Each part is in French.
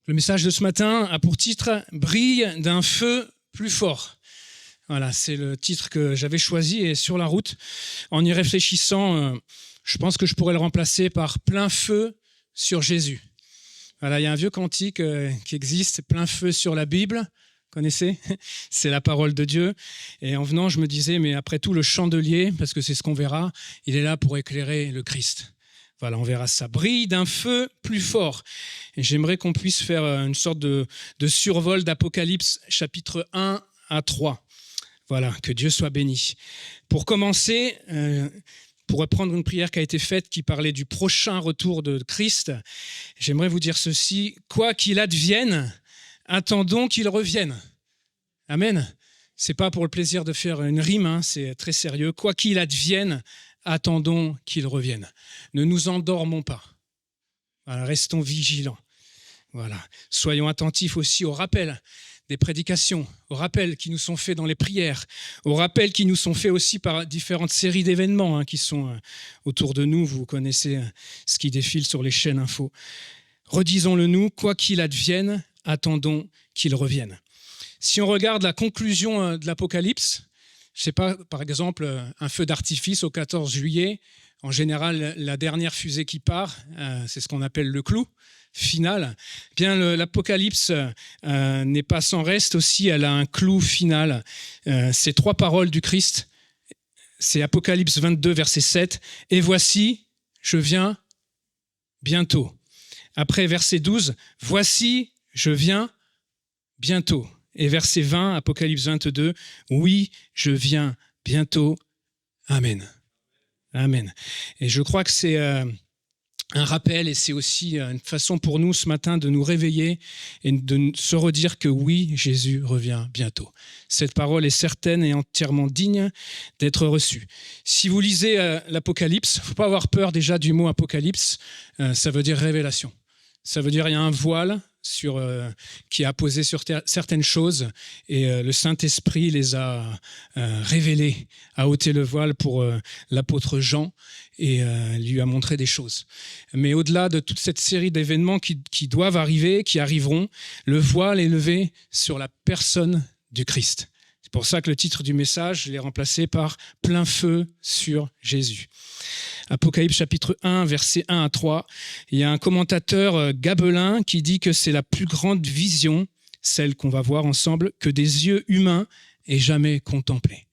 Le message de ce matin a pour titre « Brille d'un feu plus fort ». Voilà, c'est le titre que j'avais choisi et sur la route, en y réfléchissant, je pense que je pourrais le remplacer par « Plein feu sur Jésus ». Voilà, il y a un vieux cantique qui existe, « Plein feu sur la Bible ». Connaissez ? C'est la parole de Dieu. Et en venant, je me disais, mais après tout, le chandelier, parce que c'est ce qu'on verra, il est là pour éclairer le Christ. Voilà, on verra ça. Brille d'un feu plus fort. Et j'aimerais qu'on puisse faire une sorte de survol d'Apocalypse, chapitre 1 à 3. Voilà, que Dieu soit béni. Pour commencer, pour reprendre une prière qui a été faite, qui parlait du prochain retour de Christ, j'aimerais vous dire ceci, quoi qu'il advienne, attendons qu'il revienne. Amen. C'est pas pour le plaisir de faire une rime, hein, c'est très sérieux. Quoi qu'il advienne, attendons qu'il revienne. Ne nous endormons pas. Voilà, restons vigilants. Voilà. Soyons attentifs aussi au rappel des prédications, aux rappels qui nous sont faits dans les prières, aux rappels qui nous sont faits aussi par différentes séries d'événements qui sont autour de nous. Vous connaissez ce qui défile sur les chaînes info. Redisons-le nous, quoi qu'il advienne, attendons qu'il revienne. Si on regarde la conclusion de l'Apocalypse, je ne sais pas, par exemple, un feu d'artifice au 14 juillet, en général, la dernière fusée qui part, c'est ce qu'on appelle le clou final. Bien, l'Apocalypse n'est pas sans reste aussi, elle a un clou final. Ces trois paroles du Christ, c'est Apocalypse 22, verset 7. « Et voici, je viens bientôt. » Après, verset 12, « Voici, je viens bientôt. » Et verset 20, Apocalypse 22, « Oui, je viens bientôt. Amen. » Amen. Et je crois que c'est un rappel et c'est aussi une façon pour nous ce matin de nous réveiller et de se redire que oui, Jésus revient bientôt. Cette parole est certaine et entièrement digne d'être reçue. Si vous lisez l'Apocalypse, il ne faut pas avoir peur déjà du mot Apocalypse, ça veut dire révélation. Ça veut dire qu'il y a un voile qui est apposé sur certaines choses et le Saint-Esprit les a révélées, a ôté le voile pour l'apôtre Jean et lui a montré des choses. Mais au-delà de toute cette série d'événements qui doivent arriver, qui arriveront, le voile est levé sur la personne du Christ. C'est pour ça que le titre du message, je l'ai remplacé par « Plein feu sur Jésus ». Apocalypse chapitre 1, versets 1 à 3. Il y a un commentateur gabelin qui dit que c'est la plus grande vision, celle qu'on va voir ensemble, que des yeux humains aient jamais contemplée.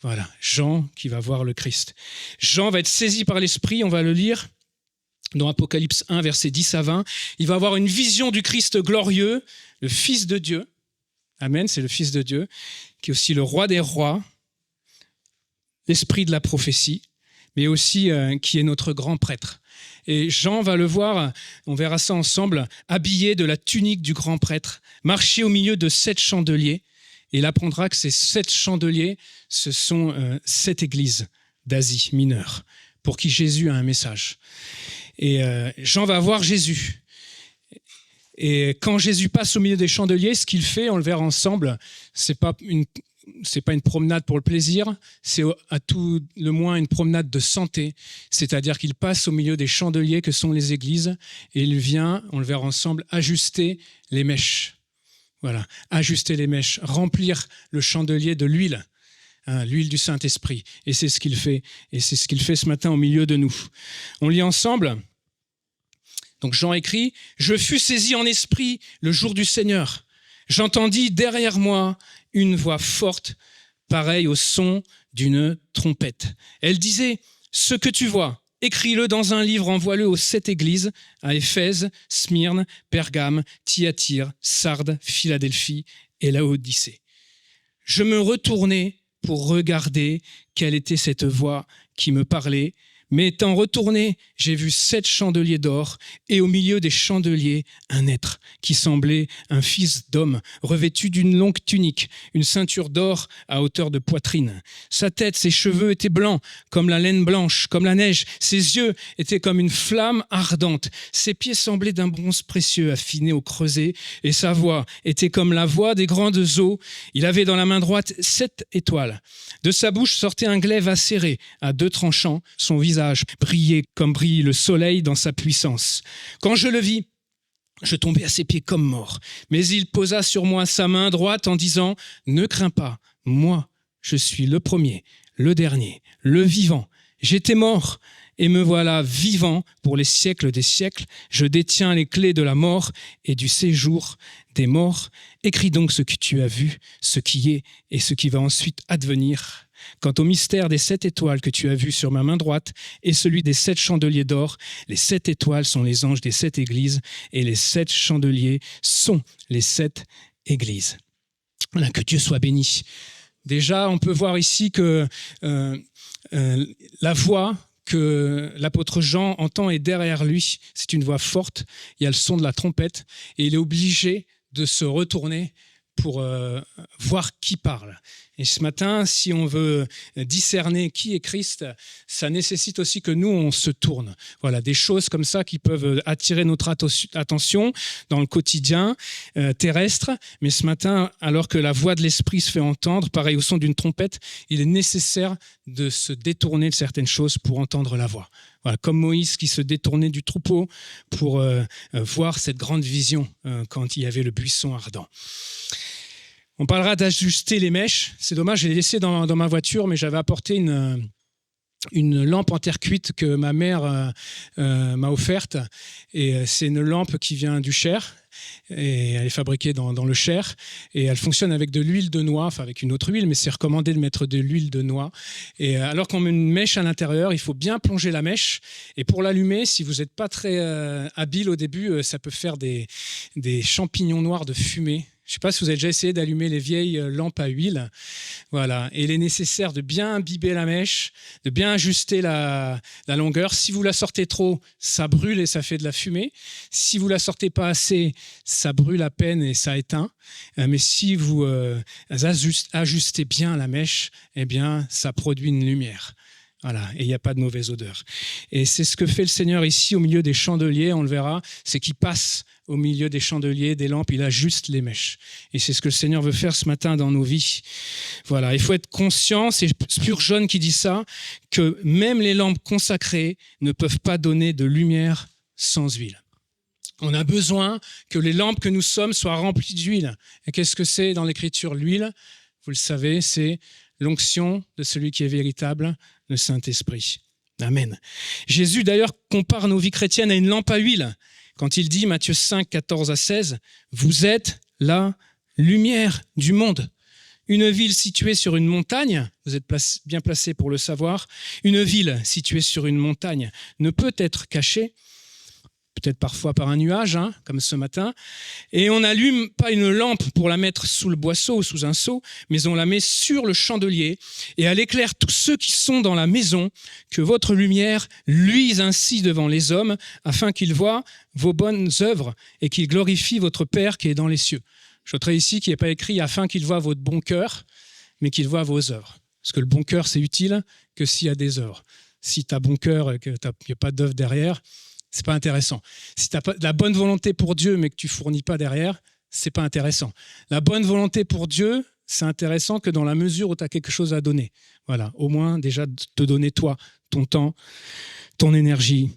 Voilà, Jean qui va voir le Christ. Jean va être saisi par l'Esprit, on va le lire dans Apocalypse 1, versets 10 à 20. Il va avoir une vision du Christ glorieux, le Fils de Dieu. Amen, c'est le Fils de Dieu, qui est aussi le Roi des rois, l'Esprit de la prophétie, mais aussi qui est notre grand prêtre. Et Jean va le voir, on verra ça ensemble, habillé de la tunique du grand prêtre, marcher au milieu de 7 chandeliers, et il apprendra que ces 7 chandeliers, ce sont 7 églises d'Asie mineure, pour qui Jésus a un message. Et Jean va voir Jésus. Et quand Jésus passe au milieu des chandeliers, ce qu'il fait, on le verra ensemble, c'est pas une promenade pour le plaisir, c'est à tout le moins une promenade de santé, c'est-à-dire qu'il passe au milieu des chandeliers que sont les églises et il vient, on le verra ensemble, ajuster les mèches. Voilà, ajuster les mèches, remplir le chandelier de l'huile, l'huile du Saint-Esprit. Et c'est ce qu'il fait. Et c'est ce qu'il fait ce matin au milieu de nous. On lit ensemble. Donc Jean écrit « Je fus saisi en esprit le jour du Seigneur. J'entendis derrière moi une voix forte, pareille au son d'une trompette. Elle disait « Ce que tu vois, écris-le dans un livre, envoie-le aux 7 églises, à Éphèse, Smyrne, Pergame, Thyatire, Sardes, Philadelphie et Laodicée. » Je me retournai pour regarder quelle était cette voix qui me parlait, Mais étant retourné, j'ai vu 7 chandeliers d'or, et au milieu des chandeliers, un être qui semblait un fils d'homme, revêtu d'une longue tunique, une ceinture d'or à hauteur de poitrine. Sa tête, ses cheveux étaient blancs, comme la laine blanche, comme la neige. Ses yeux étaient comme une flamme ardente. Ses pieds semblaient d'un bronze précieux affiné au creuset, et sa voix était comme la voix des grandes eaux. Il avait dans la main droite 7 étoiles. De sa bouche sortait un glaive acéré à 2 tranchants. Son visage brillait comme brille le soleil dans sa puissance. Quand je le vis, je tombais à ses pieds comme mort. Mais il posa sur moi sa main droite en disant « Ne crains pas, moi, je suis le premier, le dernier, le vivant. J'étais mort et me voilà vivant pour les siècles des siècles. Je détiens les clés de la mort et du séjour des morts. Écris donc ce que tu as vu, ce qui est et ce qui va ensuite advenir. Quant au mystère des 7 étoiles que tu as vues sur ma main droite et celui des 7 chandeliers d'or, les 7 étoiles sont les anges des 7 églises et les 7 chandeliers sont les 7 églises. » Voilà, que Dieu soit béni. Déjà, on peut voir ici que la voix que l'apôtre Jean entend est derrière lui. C'est une voix forte, il y a le son de la trompette et il est obligé de se retourner pour voir qui parle. Et ce matin, si on veut discerner qui est Christ, ça nécessite aussi que nous, on se tourne. Voilà, des choses comme ça qui peuvent attirer notre attention dans le quotidien terrestre. Mais ce matin, alors que la voix de l'Esprit se fait entendre, pareil au son d'une trompette, il est nécessaire de se détourner de certaines choses pour entendre la voix. Voilà, comme Moïse qui se détournait du troupeau pour voir cette grande vision quand il y avait le buisson ardent. On parlera d'ajuster les mèches. C'est dommage, je l'ai laissé dans ma voiture, mais j'avais apporté une lampe en terre cuite que ma mère m'a offerte. Et c'est une lampe qui vient du Cher. Et elle est fabriquée dans le Cher. Et elle fonctionne avec de l'huile de noix, enfin avec une autre huile, mais c'est recommandé de mettre de l'huile de noix. Et alors qu'on met une mèche à l'intérieur, il faut bien plonger la mèche. Et pour l'allumer, si vous n'êtes pas très habile au début, ça peut faire des champignons noirs de fumée. Je ne sais pas si vous avez déjà essayé d'allumer les vieilles lampes à huile. Voilà. Et il est nécessaire de bien imbiber la mèche, de bien ajuster la longueur. Si vous la sortez trop, ça brûle et ça fait de la fumée. Si vous la sortez pas assez, ça brûle à peine et ça éteint. Mais si vous ajustez bien la mèche, eh bien, ça produit une lumière. Voilà, et il n'y a pas de mauvaise odeur. Et c'est ce que fait le Seigneur ici au milieu des chandeliers, on le verra, c'est qu'il passe au milieu des chandeliers, des lampes, il ajuste les mèches. Et c'est ce que le Seigneur veut faire ce matin dans nos vies. Voilà, il faut être conscient, c'est Spurgeon qui dit ça, que même les lampes consacrées ne peuvent pas donner de lumière sans huile. On a besoin que les lampes que nous sommes soient remplies d'huile. Et qu'est-ce que c'est dans l'Écriture, l'huile ? Vous le savez, c'est l'onction de celui qui est véritable, le Saint-Esprit. Amen. Jésus, d'ailleurs, compare nos vies chrétiennes à une lampe à huile. Quand il dit, Matthieu 5, 14 à 16, « Vous êtes la lumière du monde. » Une ville située sur une montagne, vous êtes bien placé pour le savoir, une ville située sur une montagne ne peut être cachée, peut-être parfois par un nuage, comme ce matin, et on n'allume pas une lampe pour la mettre sous le boisseau ou sous un seau, mais on la met sur le chandelier, et elle éclaire tous ceux qui sont dans la maison, que votre lumière luise ainsi devant les hommes, afin qu'ils voient vos bonnes œuvres et qu'ils glorifient votre Père qui est dans les cieux. Je noterai ici qu'il n'est pas écrit « afin qu'ils voient votre bon cœur », mais qu'ils voient vos œuvres. Parce que le bon cœur, c'est utile que s'il y a des œuvres. Si tu as bon cœur et qu'il n'y a pas d'œuvre derrière, c'est pas intéressant. Si tu as la bonne volonté pour Dieu, mais que tu fournis pas derrière, c'est pas intéressant. La bonne volonté pour Dieu, c'est intéressant que dans la mesure où tu as quelque chose à donner. Voilà, au moins déjà de te donner toi, ton temps, ton énergie,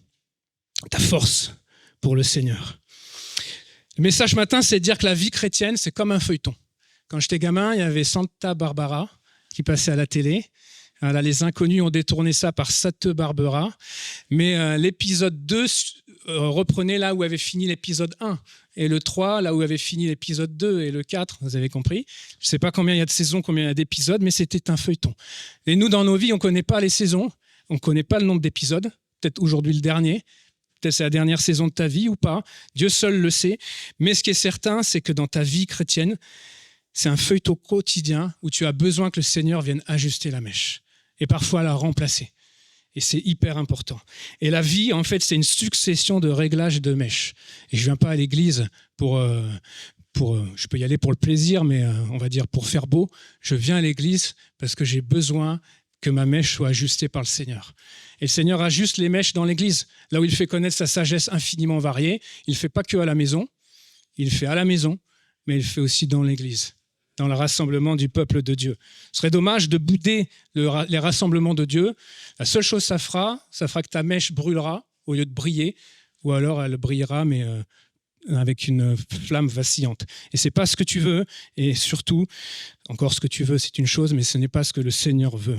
ta force pour le Seigneur. Le message ce matin, c'est de dire que la vie chrétienne, c'est comme un feuilleton. Quand j'étais gamin, il y avait Santa Barbara qui passait à la télé. Voilà, les inconnus ont détourné ça par Sate Barbara. Mais l'épisode 2 reprenait là où avait fini l'épisode 1. Et le 3, là où avait fini l'épisode 2. Et le 4, vous avez compris. Je ne sais pas combien il y a de saisons, combien il y a d'épisodes, mais c'était un feuilleton. Et nous, dans nos vies, on ne connaît pas les saisons. On ne connaît pas le nombre d'épisodes. Peut-être aujourd'hui le dernier. Peut-être c'est la dernière saison de ta vie ou pas. Dieu seul le sait. Mais ce qui est certain, c'est que dans ta vie chrétienne, c'est un feuilleton quotidien où tu as besoin que le Seigneur vienne ajuster la mèche. Et parfois la remplacer. Et c'est hyper important. Et la vie, en fait, c'est une succession de réglages de mèches. Et je ne viens pas à l'église je peux y aller pour le plaisir, mais on va dire pour faire beau. Je viens à l'église parce que j'ai besoin que ma mèche soit ajustée par le Seigneur. Et le Seigneur ajuste les mèches dans l'église, là où il fait connaître sa sagesse infiniment variée. Il ne fait pas que à la maison, il fait à la maison, mais il fait aussi dans l'église, dans le rassemblement du peuple de Dieu. Ce serait dommage de bouder les rassemblements de Dieu. La seule chose ça fera que ta mèche brûlera au lieu de briller, ou alors elle brillera, mais avec une flamme vacillante. Et ce n'est pas ce que tu veux, et surtout, encore ce que tu veux, c'est une chose, mais ce n'est pas ce que le Seigneur veut.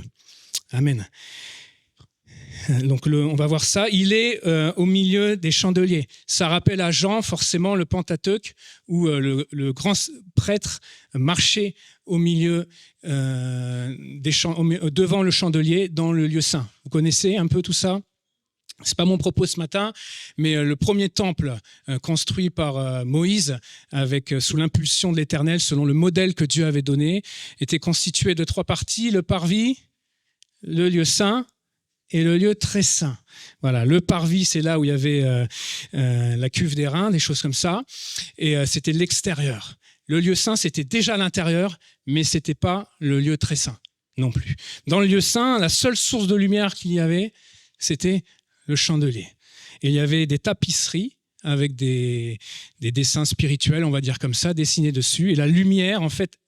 Amen. Donc on va voir ça. Il est au milieu des chandeliers. Ça rappelle à Jean forcément le Pentateuque où le grand prêtre marchait au milieu devant le chandelier dans le lieu saint. Vous connaissez un peu tout ça ? C'est pas mon propos ce matin, mais le premier temple construit par Moïse sous l'impulsion de l'Éternel, selon le modèle que Dieu avait donné, était constitué de 3 parties, le parvis, le lieu saint et le lieu très saint. Voilà, le parvis, c'est là où il y avait la cuve d'airain, des choses comme ça, et c'était l'extérieur. Le lieu saint, c'était déjà l'intérieur, mais c'était pas le lieu très saint non plus. Dans le lieu saint, la seule source de lumière qu'il y avait, c'était le chandelier. Et il y avait des tapisseries avec des dessins spirituels, on va dire comme ça, dessinés dessus. Et la lumière, en fait,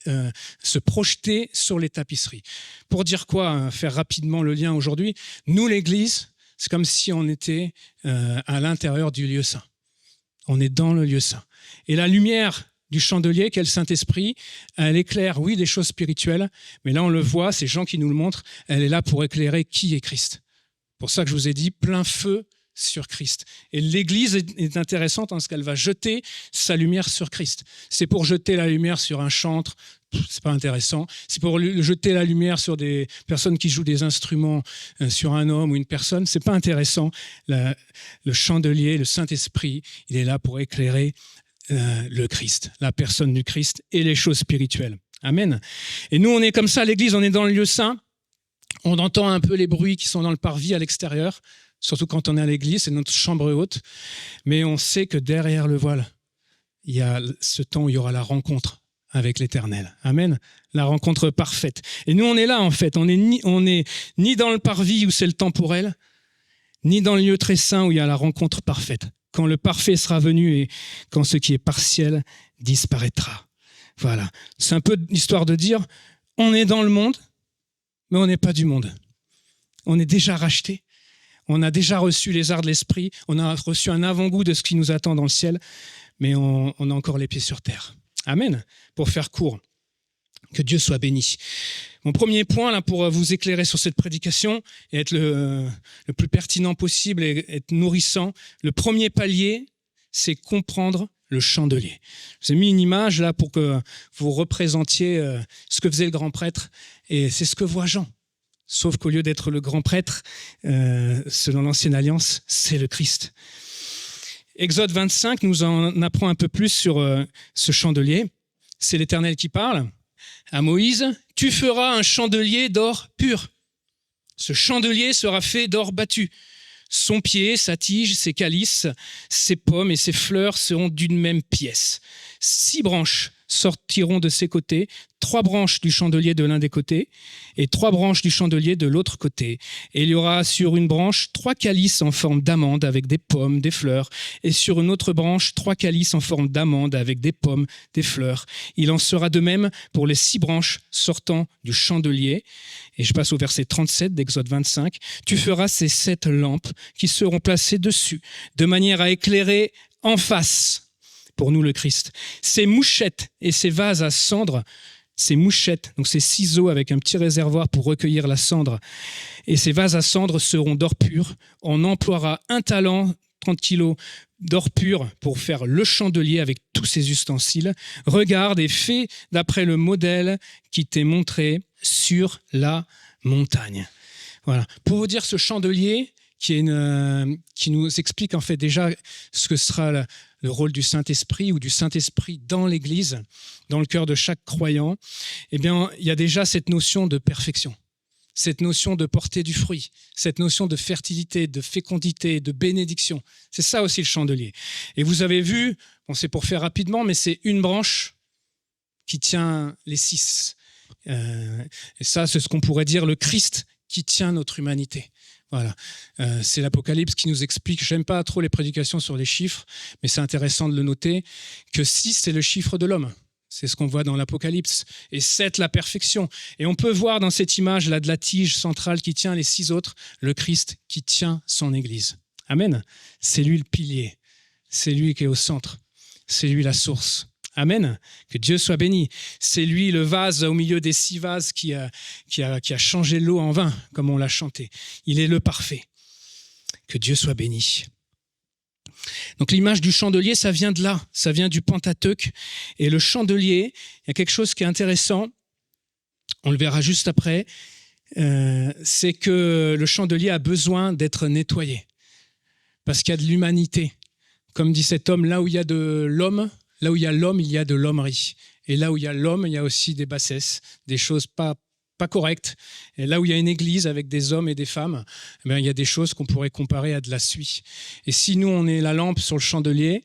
se projetait sur les tapisseries. Pour dire quoi, faire rapidement le lien aujourd'hui, nous, l'Église, c'est comme si on était à l'intérieur du lieu saint. On est dans le lieu saint. Et la lumière du chandelier, qu'est le Saint-Esprit, elle éclaire, oui, des choses spirituelles, mais là, on le voit, c'est Jean qui nous le montre, elle est là pour éclairer qui est Christ. C'est pour ça que je vous ai dit plein feu sur Christ. Et l'Église est intéressante parce qu'elle va jeter sa lumière sur Christ. C'est pour jeter la lumière sur un chantre, c'est pas intéressant. C'est pour jeter la lumière sur des personnes qui jouent des instruments, sur un homme ou une personne, c'est pas intéressant. Le chandelier, le Saint-Esprit, il est là pour éclairer le Christ, la personne du Christ et les choses spirituelles. Amen. Et nous, on est comme ça, l'Église, on est dans le lieu saint. On entend un peu les bruits qui sont dans le parvis à l'extérieur, surtout quand on est à l'église, c'est notre chambre haute. Mais on sait que derrière le voile, il y a ce temps où il y aura la rencontre avec l'Éternel. Amen. La rencontre parfaite. Et nous, on est là, en fait. On est ni dans le parvis où c'est le temporel, ni dans le lieu très saint où il y a la rencontre parfaite. Quand le parfait sera venu et quand ce qui est partiel disparaîtra. Voilà. C'est un peu l'histoire de dire, on est dans le monde, mais on n'est pas du monde. On est déjà racheté. On a déjà reçu les arts de l'esprit. On a reçu un avant-goût de ce qui nous attend dans le ciel. Mais on a encore les pieds sur terre. Amen. Pour faire court. Que Dieu soit béni. Mon premier point là pour vous éclairer sur cette prédication et être le plus pertinent possible et être nourrissant. Le premier palier, c'est comprendre le chandelier. Je vous ai mis une image là pour que vous représentiez ce que faisait le grand prêtre. Et c'est ce que voit Jean. Sauf qu'au lieu d'être le grand prêtre, selon l'Ancienne Alliance, c'est le Christ. Exode 25 nous en apprend un peu plus sur ce chandelier. C'est l'Éternel qui parle à Moïse. « Tu feras un chandelier d'or pur. Ce chandelier sera fait d'or battu. Son pied, sa tige, ses calices, ses pommes et ses fleurs seront d'une même pièce. 6 branches sortiront de ses côtés, 3 branches du chandelier de l'un des côtés et 3 branches du chandelier de l'autre côté. Et il y aura sur une branche 3 calices en forme d'amande avec des pommes, des fleurs, et sur une autre branche 3 calices en forme d'amande avec des pommes, des fleurs. Il en sera de même pour les 6 branches sortant du chandelier. » Et je passe au verset 37 d'Exode 25. « Tu feras ces 7 lampes qui seront placées dessus, de manière à éclairer en face. » Pour nous, le Christ. Ces mouchettes et ces vases à cendre, ces mouchettes, donc ces ciseaux avec un petit réservoir pour recueillir la cendre, et ces vases à cendre seront d'or pur. On emploiera 1 talent, 30 kilos d'or pur pour faire le chandelier avec tous ses ustensiles. Regarde et fais d'après le modèle qui t'est montré sur la montagne. Voilà. Pour vous dire, ce chandelier qui nous explique en fait déjà ce que sera le rôle du Saint-Esprit ou du Saint-Esprit dans l'Église, dans le cœur de chaque croyant, eh bien, il y a déjà cette notion de perfection. cette notion de porter du fruit, cette notion de fertilité, de fécondité, de bénédiction. C'est ça aussi le chandelier. Et vous avez vu, bon, c'est pour faire rapidement, mais c'est une branche qui tient les 6. Et ça, c'est ce qu'on pourrait dire le Christ qui tient notre humanité. Voilà. C'est l'Apocalypse qui nous explique, j'aime pas trop les prédications sur les chiffres, mais c'est intéressant de le noter, que 6, c'est le chiffre de l'homme. C'est ce qu'on voit dans l'Apocalypse. Et 7, la perfection. Et on peut voir dans cette image-là de la tige centrale qui tient les 6 autres, le Christ qui tient son Église. Amen. C'est lui le pilier. C'est lui qui est au centre. C'est lui la source. Amen. Que Dieu soit béni. C'est lui le vase au milieu des 6 vases qui a changé l'eau en vin, comme on l'a chanté. Il est le parfait. Que Dieu soit béni. Donc l'image du chandelier, ça vient de là, ça vient du Pentateuque. Et le chandelier, il y a quelque chose qui est intéressant, on le verra juste après, c'est que le chandelier a besoin d'être nettoyé. Parce qu'il y a de l'humanité. Comme dit cet homme, là où il y a de l'homme, là où il y a l'homme, il y a de l'hommerie. Et là où il y a l'homme, il y a aussi des bassesses, des choses pas correctes. Et là où il y a une église avec des hommes et des femmes, eh bien, il y a des choses qu'on pourrait comparer à de la suie. Et si nous, on est la lampe sur le chandelier,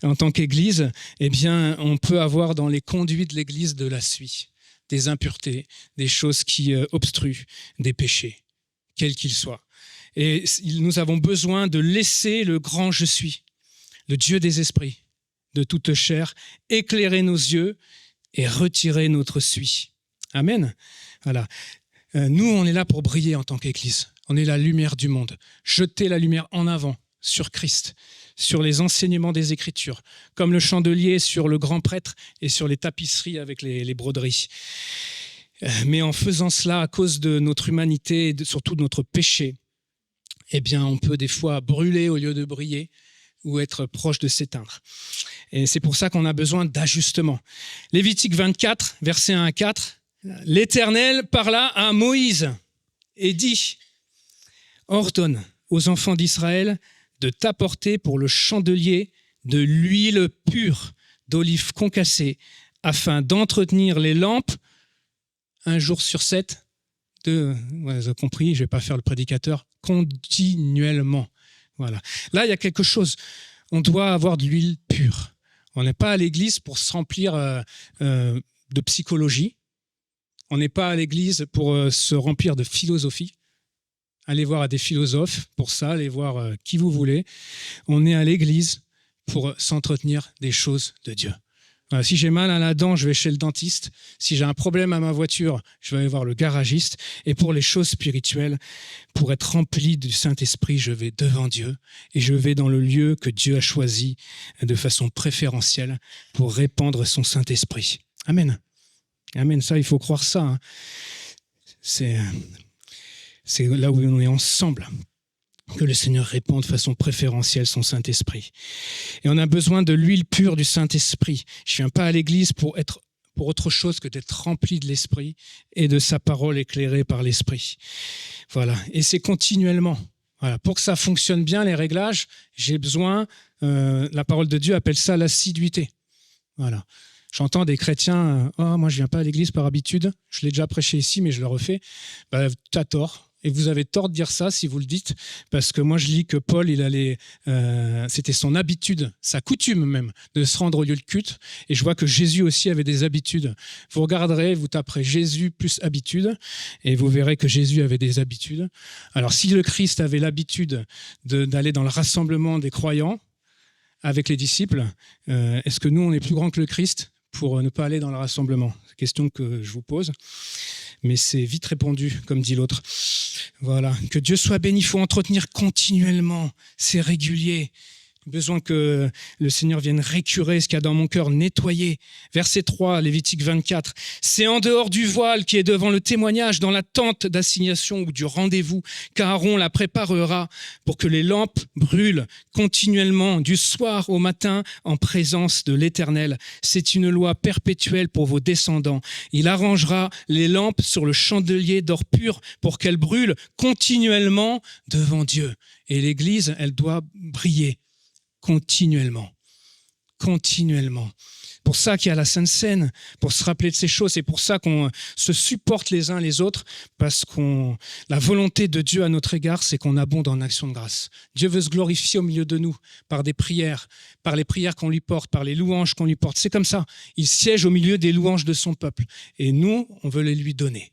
en tant qu'église, eh bien, on peut avoir dans les conduits de l'église de la suie, des impuretés, des choses qui obstruent, des péchés, quels qu'ils soient. Et nous avons besoin de laisser le grand je suis, le Dieu des esprits, de toute chair, éclairer nos yeux et retirer notre suie. Amen. Voilà. Nous, on est là pour briller en tant qu'Église. On est la lumière du monde. Jeter la lumière en avant sur Christ, sur les enseignements des Écritures, comme le chandelier sur le grand prêtre et sur les tapisseries avec les broderies. Mais en faisant cela, à cause de notre humanité et surtout de notre péché, eh bien, on peut des fois brûler au lieu de briller ou être proche de s'éteindre. Et c'est pour ça qu'on a besoin d'ajustement. Lévitique 24, versets 1 à 4, l'Éternel parla à Moïse et dit « Ordonne aux enfants d'Israël de t'apporter pour le chandelier de l'huile pure d'olive concassée afin d'entretenir les lampes un jour sur 7, vous avez compris, je ne vais pas faire le prédicateur, continuellement. » Voilà. Là, il y a quelque chose. On doit avoir de l'huile pure. On n'est pas à l'église pour se remplir de psychologie. On n'est pas à l'église pour se remplir de philosophie. Allez voir à des philosophes pour ça, allez voir qui vous voulez. On est à l'église pour s'entretenir des choses de Dieu. Voilà, si j'ai mal à la dent, je vais chez le dentiste. Si j'ai un problème à ma voiture, je vais aller voir le garagiste. Et pour les choses spirituelles, pour être rempli du Saint-Esprit, je vais devant Dieu et je vais dans le lieu que Dieu a choisi de façon préférentielle pour répandre son Saint-Esprit. Amen. Amen, ça, il faut croire ça. Hein. C'est là où on est ensemble que le Seigneur répand de façon préférentielle son Saint-Esprit. Et on a besoin de l'huile pure du Saint-Esprit. Je ne viens pas à l'église pour autre chose que d'être rempli de l'Esprit et de sa parole éclairée par l'Esprit. Voilà, et c'est continuellement. Voilà. Pour que ça fonctionne bien, les réglages, j'ai besoin, la parole de Dieu appelle ça l'assiduité. Voilà. J'entends des chrétiens, moi je viens pas à l'église par habitude, je l'ai déjà prêché ici, mais je le refais. T'as tort. Et vous avez tort de dire ça si vous le dites, parce que moi je lis que Paul, c'était son habitude, sa coutume même, de se rendre au lieu de culte. Et je vois que Jésus aussi avait des habitudes. Vous regarderez, vous taperez Jésus plus habitude, et vous verrez que Jésus avait des habitudes. Alors si le Christ avait l'habitude d'aller dans le rassemblement des croyants avec les disciples, est-ce que nous on est plus grand que le Christ pour ne pas aller dans le rassemblement? C'est une question que je vous pose. Mais c'est vite répondu, comme dit l'autre. Voilà. Que Dieu soit béni, il faut entretenir continuellement, c'est régulier. Besoin que le Seigneur vienne récurer ce qu'il y a dans mon cœur, nettoyer. Verset 3, Lévitique 24. C'est en dehors du voile qui est devant le témoignage, dans la tente d'assignation ou du rendez-vous, qu'Aaron la préparera pour que les lampes brûlent continuellement du soir au matin en présence de l'Éternel. C'est une loi perpétuelle pour vos descendants. Il arrangera les lampes sur le chandelier d'or pur pour qu'elles brûlent continuellement devant Dieu. Et l'Église, elle doit briller continuellement. continuellement. Pour ça qu'il y a la Sainte Seine, pour se rappeler de ces choses. C'est pour ça qu'on se supporte les uns les autres, parce que la volonté de Dieu à notre égard, c'est qu'on abonde en action de grâce. Dieu veut se glorifier au milieu de nous par des prières, par les prières qu'on lui porte, par les louanges qu'on lui porte. C'est comme ça. Il siège au milieu des louanges de son peuple. Et nous, on veut les lui donner.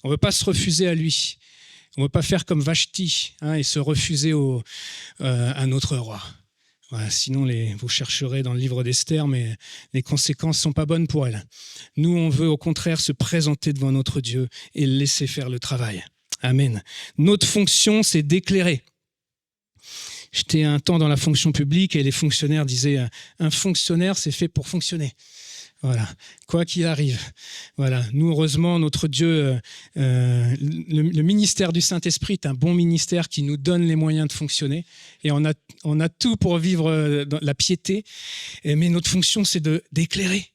On ne veut pas se refuser à lui. On ne veut pas faire comme Vashti et se refuser à notre roi. Voilà, sinon, vous chercherez dans le livre d'Esther, mais les conséquences ne sont pas bonnes pour elle. Nous, on veut au contraire se présenter devant notre Dieu et le laisser faire le travail. Amen. Notre fonction, c'est d'éclairer. J'étais un temps dans la fonction publique et les fonctionnaires disaient « un fonctionnaire, c'est fait pour fonctionner ». Voilà, quoi qu'il arrive. Voilà, nous, heureusement, notre Dieu, le ministère du Saint-Esprit est un bon ministère qui nous donne les moyens de fonctionner. Et on a tout pour vivre dans la piété. Mais notre fonction, c'est d'éclairer.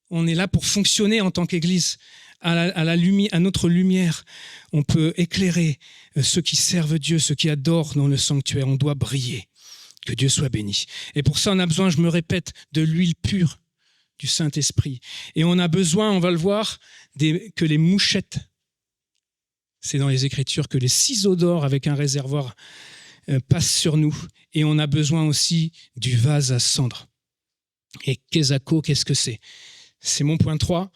On est là pour fonctionner en tant qu'Église. À notre lumière, on peut éclairer ceux qui servent Dieu, ceux qui adorent dans le sanctuaire. On doit briller. Que Dieu soit béni. Et pour ça, on a besoin, je me répète, de l'huile pure du Saint-Esprit. Et on a besoin, on va le voir, que les mouchettes, c'est dans les Écritures, que les ciseaux d'or avec un réservoir passent sur nous. Et on a besoin aussi du vase à cendre. Et Kezako, qu'est-ce que c'est ? C'est mon point 3.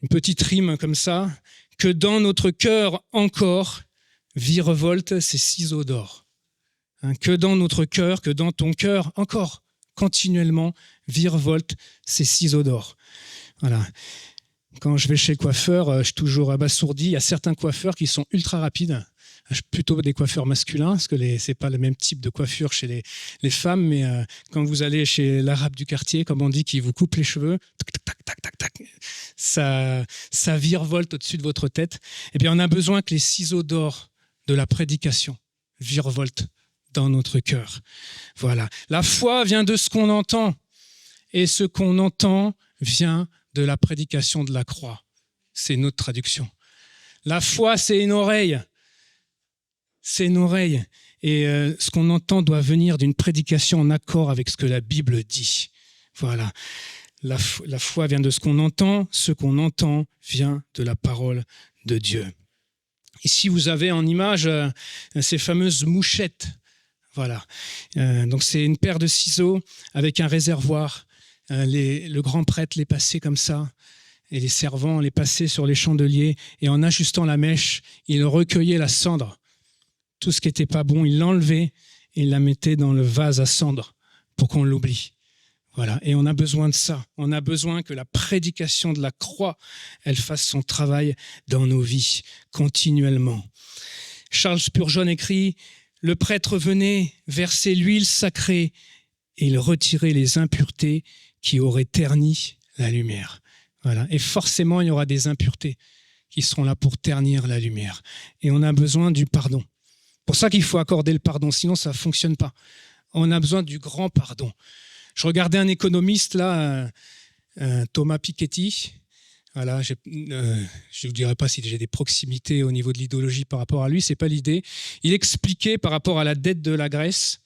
Une petite rime comme ça. Que dans notre cœur encore virevoltent ces ciseaux d'or. Que dans notre cœur, que dans ton cœur encore, continuellement virevolte ces ciseaux d'or. Voilà. Quand je vais chez le coiffeur, je suis toujours abasourdi. Il y a certains coiffeurs qui sont ultra rapides. Plutôt des coiffeurs masculins, parce que c'est pas le même type de coiffure chez les femmes, mais quand vous allez chez l'arabe du quartier, comme on dit, qui vous coupe les cheveux, tac, tac, tac, tac, ça virevolte au-dessus de votre tête. Et bien, on a besoin que les ciseaux d'or de la prédication virevoltent dans notre cœur. Voilà. La foi vient de ce qu'on entend. Et ce qu'on entend vient de la prédication de la croix. C'est notre traduction. La foi, c'est une oreille. C'est une oreille. Et ce qu'on entend doit venir d'une prédication en accord avec ce que la Bible dit. Voilà. La foi vient de ce qu'on entend. Ce qu'on entend vient de la parole de Dieu. Ici, vous avez en image ces fameuses mouchettes. Voilà. Donc, c'est une paire de ciseaux avec un réservoir. Le grand prêtre les passait comme ça, et les servants les passaient sur les chandeliers, et en ajustant la mèche, il recueillait la cendre. Tout ce qui n'était pas bon, il l'enlevait et il la mettait dans le vase à cendre pour qu'on l'oublie. Voilà. Et on a besoin de ça. On a besoin que la prédication de la croix, elle fasse son travail dans nos vies, continuellement. Charles Spurgeon écrit « Le prêtre venait verser l'huile sacrée et il retirait les impuretés qui auraient terni la lumière. » Voilà. Et forcément, il y aura des impuretés qui seront là pour ternir la lumière. Et on a besoin du pardon. Pour ça qu'il faut accorder le pardon, sinon ça ne fonctionne pas. On a besoin du grand pardon. Je regardais un économiste, là, Thomas Piketty. Voilà, je ne vous dirai pas si j'ai des proximités au niveau de l'idéologie par rapport à lui, ce n'est pas l'idée. Il expliquait par rapport à la dette de la Grèce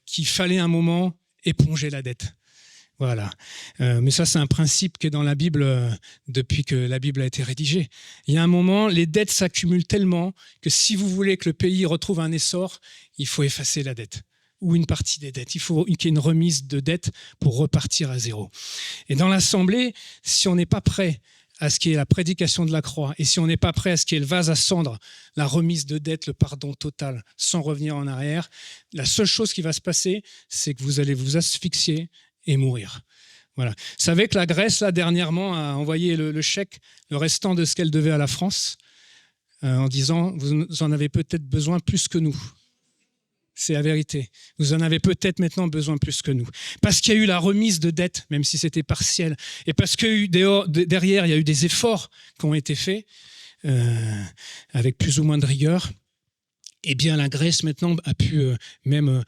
qu'il fallait un moment éponger la dette. Voilà. Mais ça, c'est un principe qui est dans la Bible depuis que la Bible a été rédigée. Il y a un moment, les dettes s'accumulent tellement que si vous voulez que le pays retrouve un essor, il faut effacer la dette ou une partie des dettes. Il faut qu'il y ait une remise de dette pour repartir à zéro. Et dans l'Assemblée, si on n'est pas prêt à ce qui est la prédication de la croix, et si on n'est pas prêt à ce qui est le vase à cendre, la remise de dette, le pardon total, sans revenir en arrière, la seule chose qui va se passer, c'est que vous allez vous asphyxier et mourir. Voilà. Vous savez que la Grèce, là, dernièrement, a envoyé le chèque, le restant de ce qu'elle devait à la France, en disant « vous en avez peut-être besoin plus que nous ». C'est la vérité. Vous en avez peut-être maintenant besoin plus que nous. Parce qu'il y a eu la remise de dette, même si c'était partiel, et parce que derrière, il y a eu des efforts qui ont été faits, avec plus ou moins de rigueur, eh bien la Grèce maintenant a pu même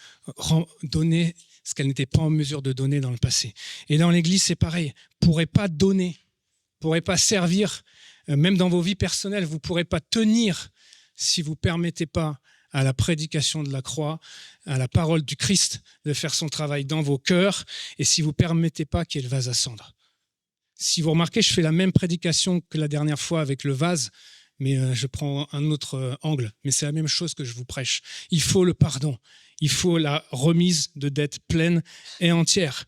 donner ce qu'elle n'était pas en mesure de donner dans le passé. Et dans l'Église, c'est pareil. Vous ne pourrez pas donner, vous ne pourrez pas servir, même dans vos vies personnelles, vous ne pourrez pas tenir si vous ne permettez pas à la prédication de la croix, à la parole du Christ, de faire son travail dans vos cœurs, et si vous ne permettez pas qu'il y ait le vase à cendre. Si vous remarquez, je fais la même prédication que la dernière fois avec le vase, mais je prends un autre angle. Mais c'est la même chose que je vous prêche. Il faut le pardon. Il faut la remise de dettes pleine et entière.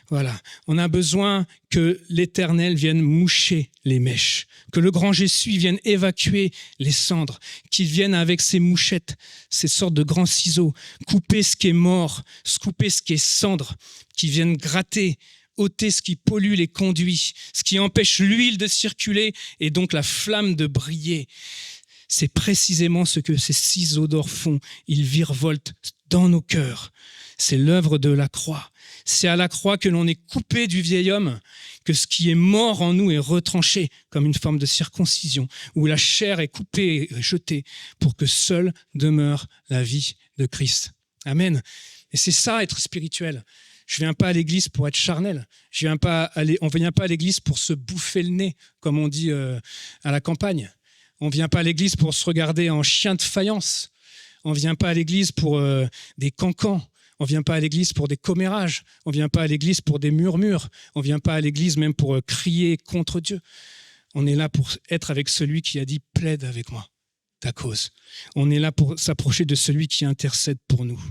Voilà. On a besoin que l'Éternel vienne moucher les mèches, que le grand Jésus vienne évacuer les cendres, qu'il vienne avec ses mouchettes, ces sortes de grands ciseaux, couper ce qui est mort, couper ce qui est cendre, qu'il vienne gratter, ôter ce qui pollue les conduits, ce qui empêche l'huile de circuler et donc la flamme de briller. C'est précisément ce que ces ciseaux d'or font. Ils virevoltent dans nos cœurs. C'est l'œuvre de la croix. C'est à la croix que l'on est coupé du vieil homme, que ce qui est mort en nous est retranché comme une forme de circoncision, où la chair est coupée et jetée pour que seule demeure la vie de Christ. Amen. Et c'est ça, être spirituel. Je ne viens pas à l'église pour être charnel. On ne vient pas à l'église pour se bouffer le nez, comme on dit à la campagne. On ne vient pas à l'église pour se regarder en chien de faïence. On ne vient pas à l'église pour des cancans. On ne vient pas à l'église pour des commérages. On ne vient pas à l'église pour des murmures. On ne vient pas à l'église même pour crier contre Dieu. On est là pour être avec celui qui a dit « plaide avec moi ta cause ». On est là pour s'approcher de celui qui intercède pour nous.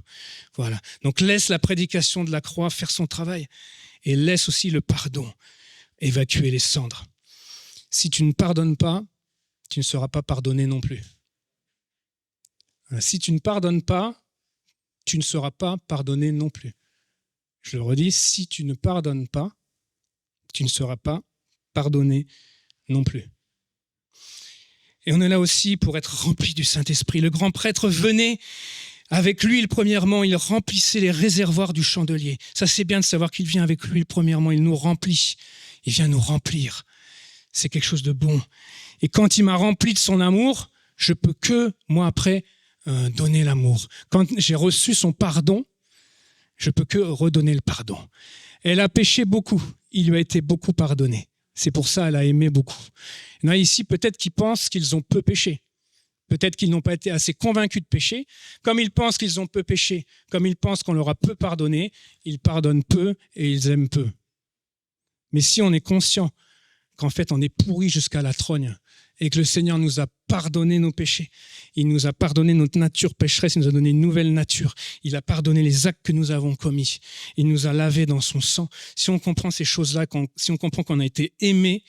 Voilà. Donc laisse la prédication de la croix faire son travail et laisse aussi le pardon évacuer les cendres. Si tu ne pardonnes pas, tu ne seras pas pardonné non plus. Si tu ne pardonnes pas, tu ne seras pas pardonné non plus. Je le redis, si tu ne pardonnes pas, tu ne seras pas pardonné non plus. Et on est là aussi pour être rempli du Saint-Esprit. Le grand prêtre venait avec l'huile, premièrement, il remplissait les réservoirs du chandelier. Ça, c'est bien de savoir qu'il vient avec l'huile, premièrement, il nous remplit. Il vient nous remplir. C'est quelque chose de bon. Et quand il m'a rempli de son amour, je peux que, moi, après, donner l'amour. Quand j'ai reçu son pardon, je peux que redonner le pardon. Elle a péché beaucoup. Il lui a été beaucoup pardonné. C'est pour ça qu'elle a aimé beaucoup. Il y en a ici, peut-être qui pensent qu'ils ont peu péché. Peut-être qu'ils n'ont pas été assez convaincus de pécher. Comme ils pensent qu'ils ont peu péché, comme ils pensent qu'on leur a peu pardonné, ils pardonnent peu et ils aiment peu. Mais si on est conscient qu'en fait on est pourri jusqu'à la trogne et que le Seigneur nous a pardonné nos péchés, il nous a pardonné notre nature pécheresse, il nous a donné une nouvelle nature, il a pardonné les actes que nous avons commis, il nous a lavés dans son sang. Si on comprend ces choses-là, si on comprend qu'on a été aimé,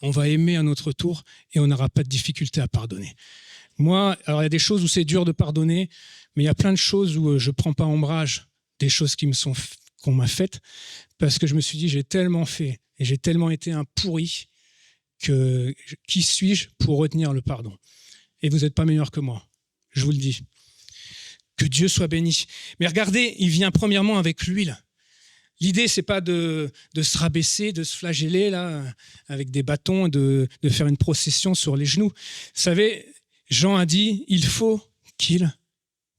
on va aimer à notre tour et on n'aura pas de difficulté à pardonner. Moi, alors il y a des choses où c'est dur de pardonner, mais il y a plein de choses où je ne prends pas ombrage des choses qu'on m'a faites, parce que je me suis dit, j'ai tellement fait et j'ai tellement été un pourri que qui suis-je pour retenir le pardon? Et vous n'êtes pas meilleur que moi, je vous le dis. Que Dieu soit béni. Mais regardez, il vient premièrement avec l'huile. L'idée, c'est pas de se rabaisser, de se flageller là, avec des bâtons, de faire une procession sur les genoux. Vous savez, Jean a dit, il faut qu'il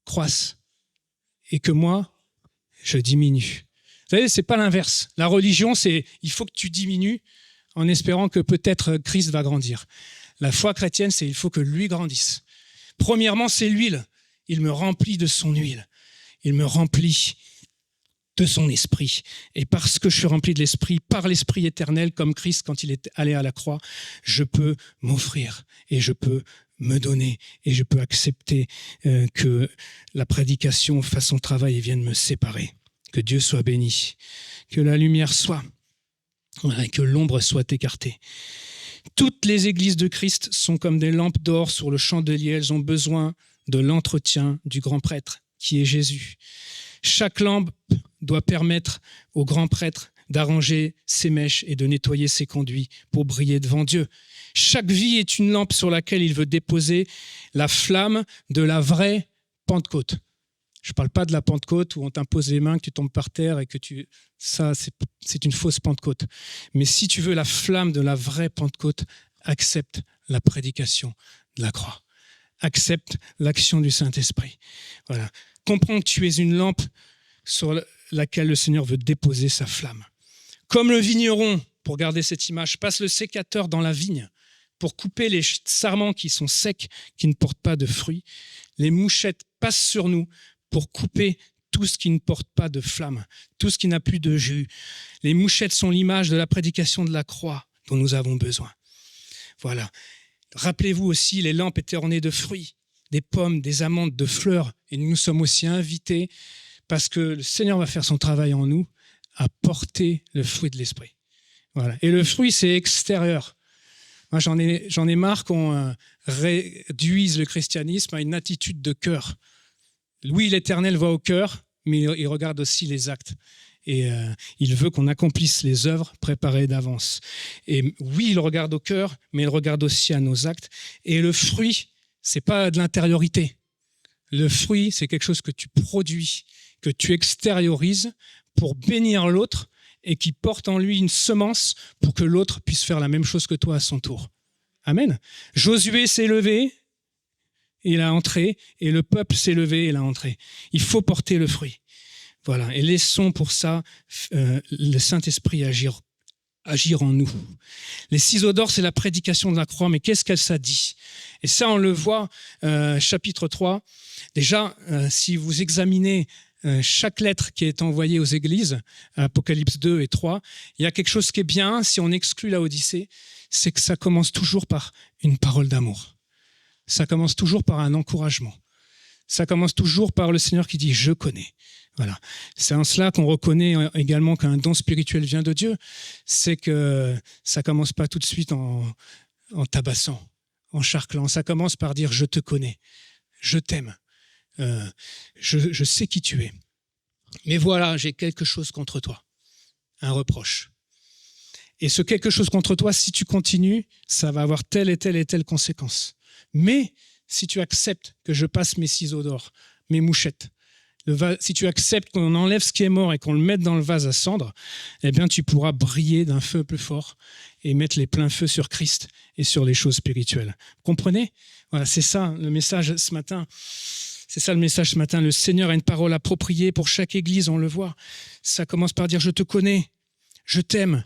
croisse et que moi, je diminue. Vous savez, c'est pas l'inverse. La religion, c'est il faut que tu diminues en espérant que peut-être Christ va grandir. La foi chrétienne, c'est il faut que lui grandisse. Premièrement, c'est l'huile. Il me remplit de son huile. Il me remplit de son esprit. Et parce que je suis rempli de l'esprit, par l'esprit éternel, comme Christ quand il est allé à la croix, je peux m'offrir et je peux me donner et je peux accepter que la prédication fasse son travail et vienne me séparer. Que Dieu soit béni. Que la lumière soit. Et que l'ombre soit écartée. Toutes les églises de Christ sont comme des lampes d'or sur le chandelier. Elles ont besoin de l'entretien du grand prêtre, qui est Jésus. Chaque lampe doit permettre au grand prêtre d'arranger ses mèches et de nettoyer ses conduits pour briller devant Dieu. Chaque vie est une lampe sur laquelle il veut déposer la flamme de la Pentecôte. Je ne parle pas de la Pentecôte où on t'impose les mains, que tu tombes par terre et que tu... Ça, c'est une fausse Pentecôte. Mais si tu veux la flamme de la vraie Pentecôte, accepte la prédication de la croix. Accepte l'action du Saint-Esprit. Voilà. Comprends que tu es une lampe sur laquelle le Seigneur veut déposer sa flamme. Comme le vigneron, pour garder cette image, passe le sécateur dans la vigne pour couper les sarments qui sont secs, qui ne portent pas de fruits. les mouchettes passent sur nous pour couper tout ce qui ne porte pas de flamme, tout ce qui n'a plus de jus. Les mouchettes sont l'image de la prédication de la croix dont nous avons besoin. Voilà. Rappelez-vous aussi, les lampes étaient ornées de fruits, des pommes, des amandes, de fleurs. Et nous sommes aussi invités, parce que le Seigneur va faire son travail en nous, à porter le fruit de l'esprit. Voilà. Et le fruit, c'est extérieur. Moi, j'en ai marre qu'on réduise le christianisme à une attitude de cœur. Oui, l'Éternel voit au cœur, mais il regarde aussi les actes. Et il veut qu'on accomplisse les œuvres préparées d'avance. Et oui, il regarde au cœur, mais il regarde aussi à nos actes. Et le fruit, c'est pas de l'intériorité. Le fruit, c'est quelque chose que tu produis, que tu extériorises pour bénir l'autre et qui porte en lui une semence pour que l'autre puisse faire la même chose que toi à son tour. Amen. Josué s'est levé, il a entré, et le peuple s'est levé, il a entré. Il faut porter le fruit. Voilà. Et laissons pour ça le Saint-Esprit agir en nous. Les ciseaux d'or, c'est la prédication de la croix, mais qu'est-ce qu'elle ça dit? Et ça, on le voit, chapitre 3. Déjà, si vous examinez chaque lettre qui est envoyée aux églises, Apocalypse 2 et 3, il y a quelque chose qui est bien, si on exclut la Odyssée, c'est que ça commence toujours par une parole d'amour. Ça commence toujours par un encouragement. Ça commence toujours par le Seigneur qui dit « Je connais ». Voilà. C'est en cela qu'on reconnaît également qu'un don spirituel vient de Dieu. C'est que ça commence pas tout de suite en tabassant, en charclant. Ça commence par dire « Je te connais, je t'aime, je sais qui tu es. Mais voilà, j'ai quelque chose contre toi, un reproche. Et ce quelque chose contre toi, si tu continues, ça va avoir telle et telle et telle conséquence. Mais si tu acceptes que je passe mes ciseaux d'or, mes mouchettes, si tu acceptes qu'on enlève ce qui est mort et qu'on le mette dans le vase à cendre, eh bien tu pourras briller d'un feu plus fort et mettre les pleins feux sur Christ et sur les choses spirituelles. Vous comprenez? Voilà, c'est ça le message ce matin. C'est ça le message ce matin. Le Seigneur a une parole appropriée pour chaque église, on le voit. Ça commence par dire « Je te connais, je t'aime,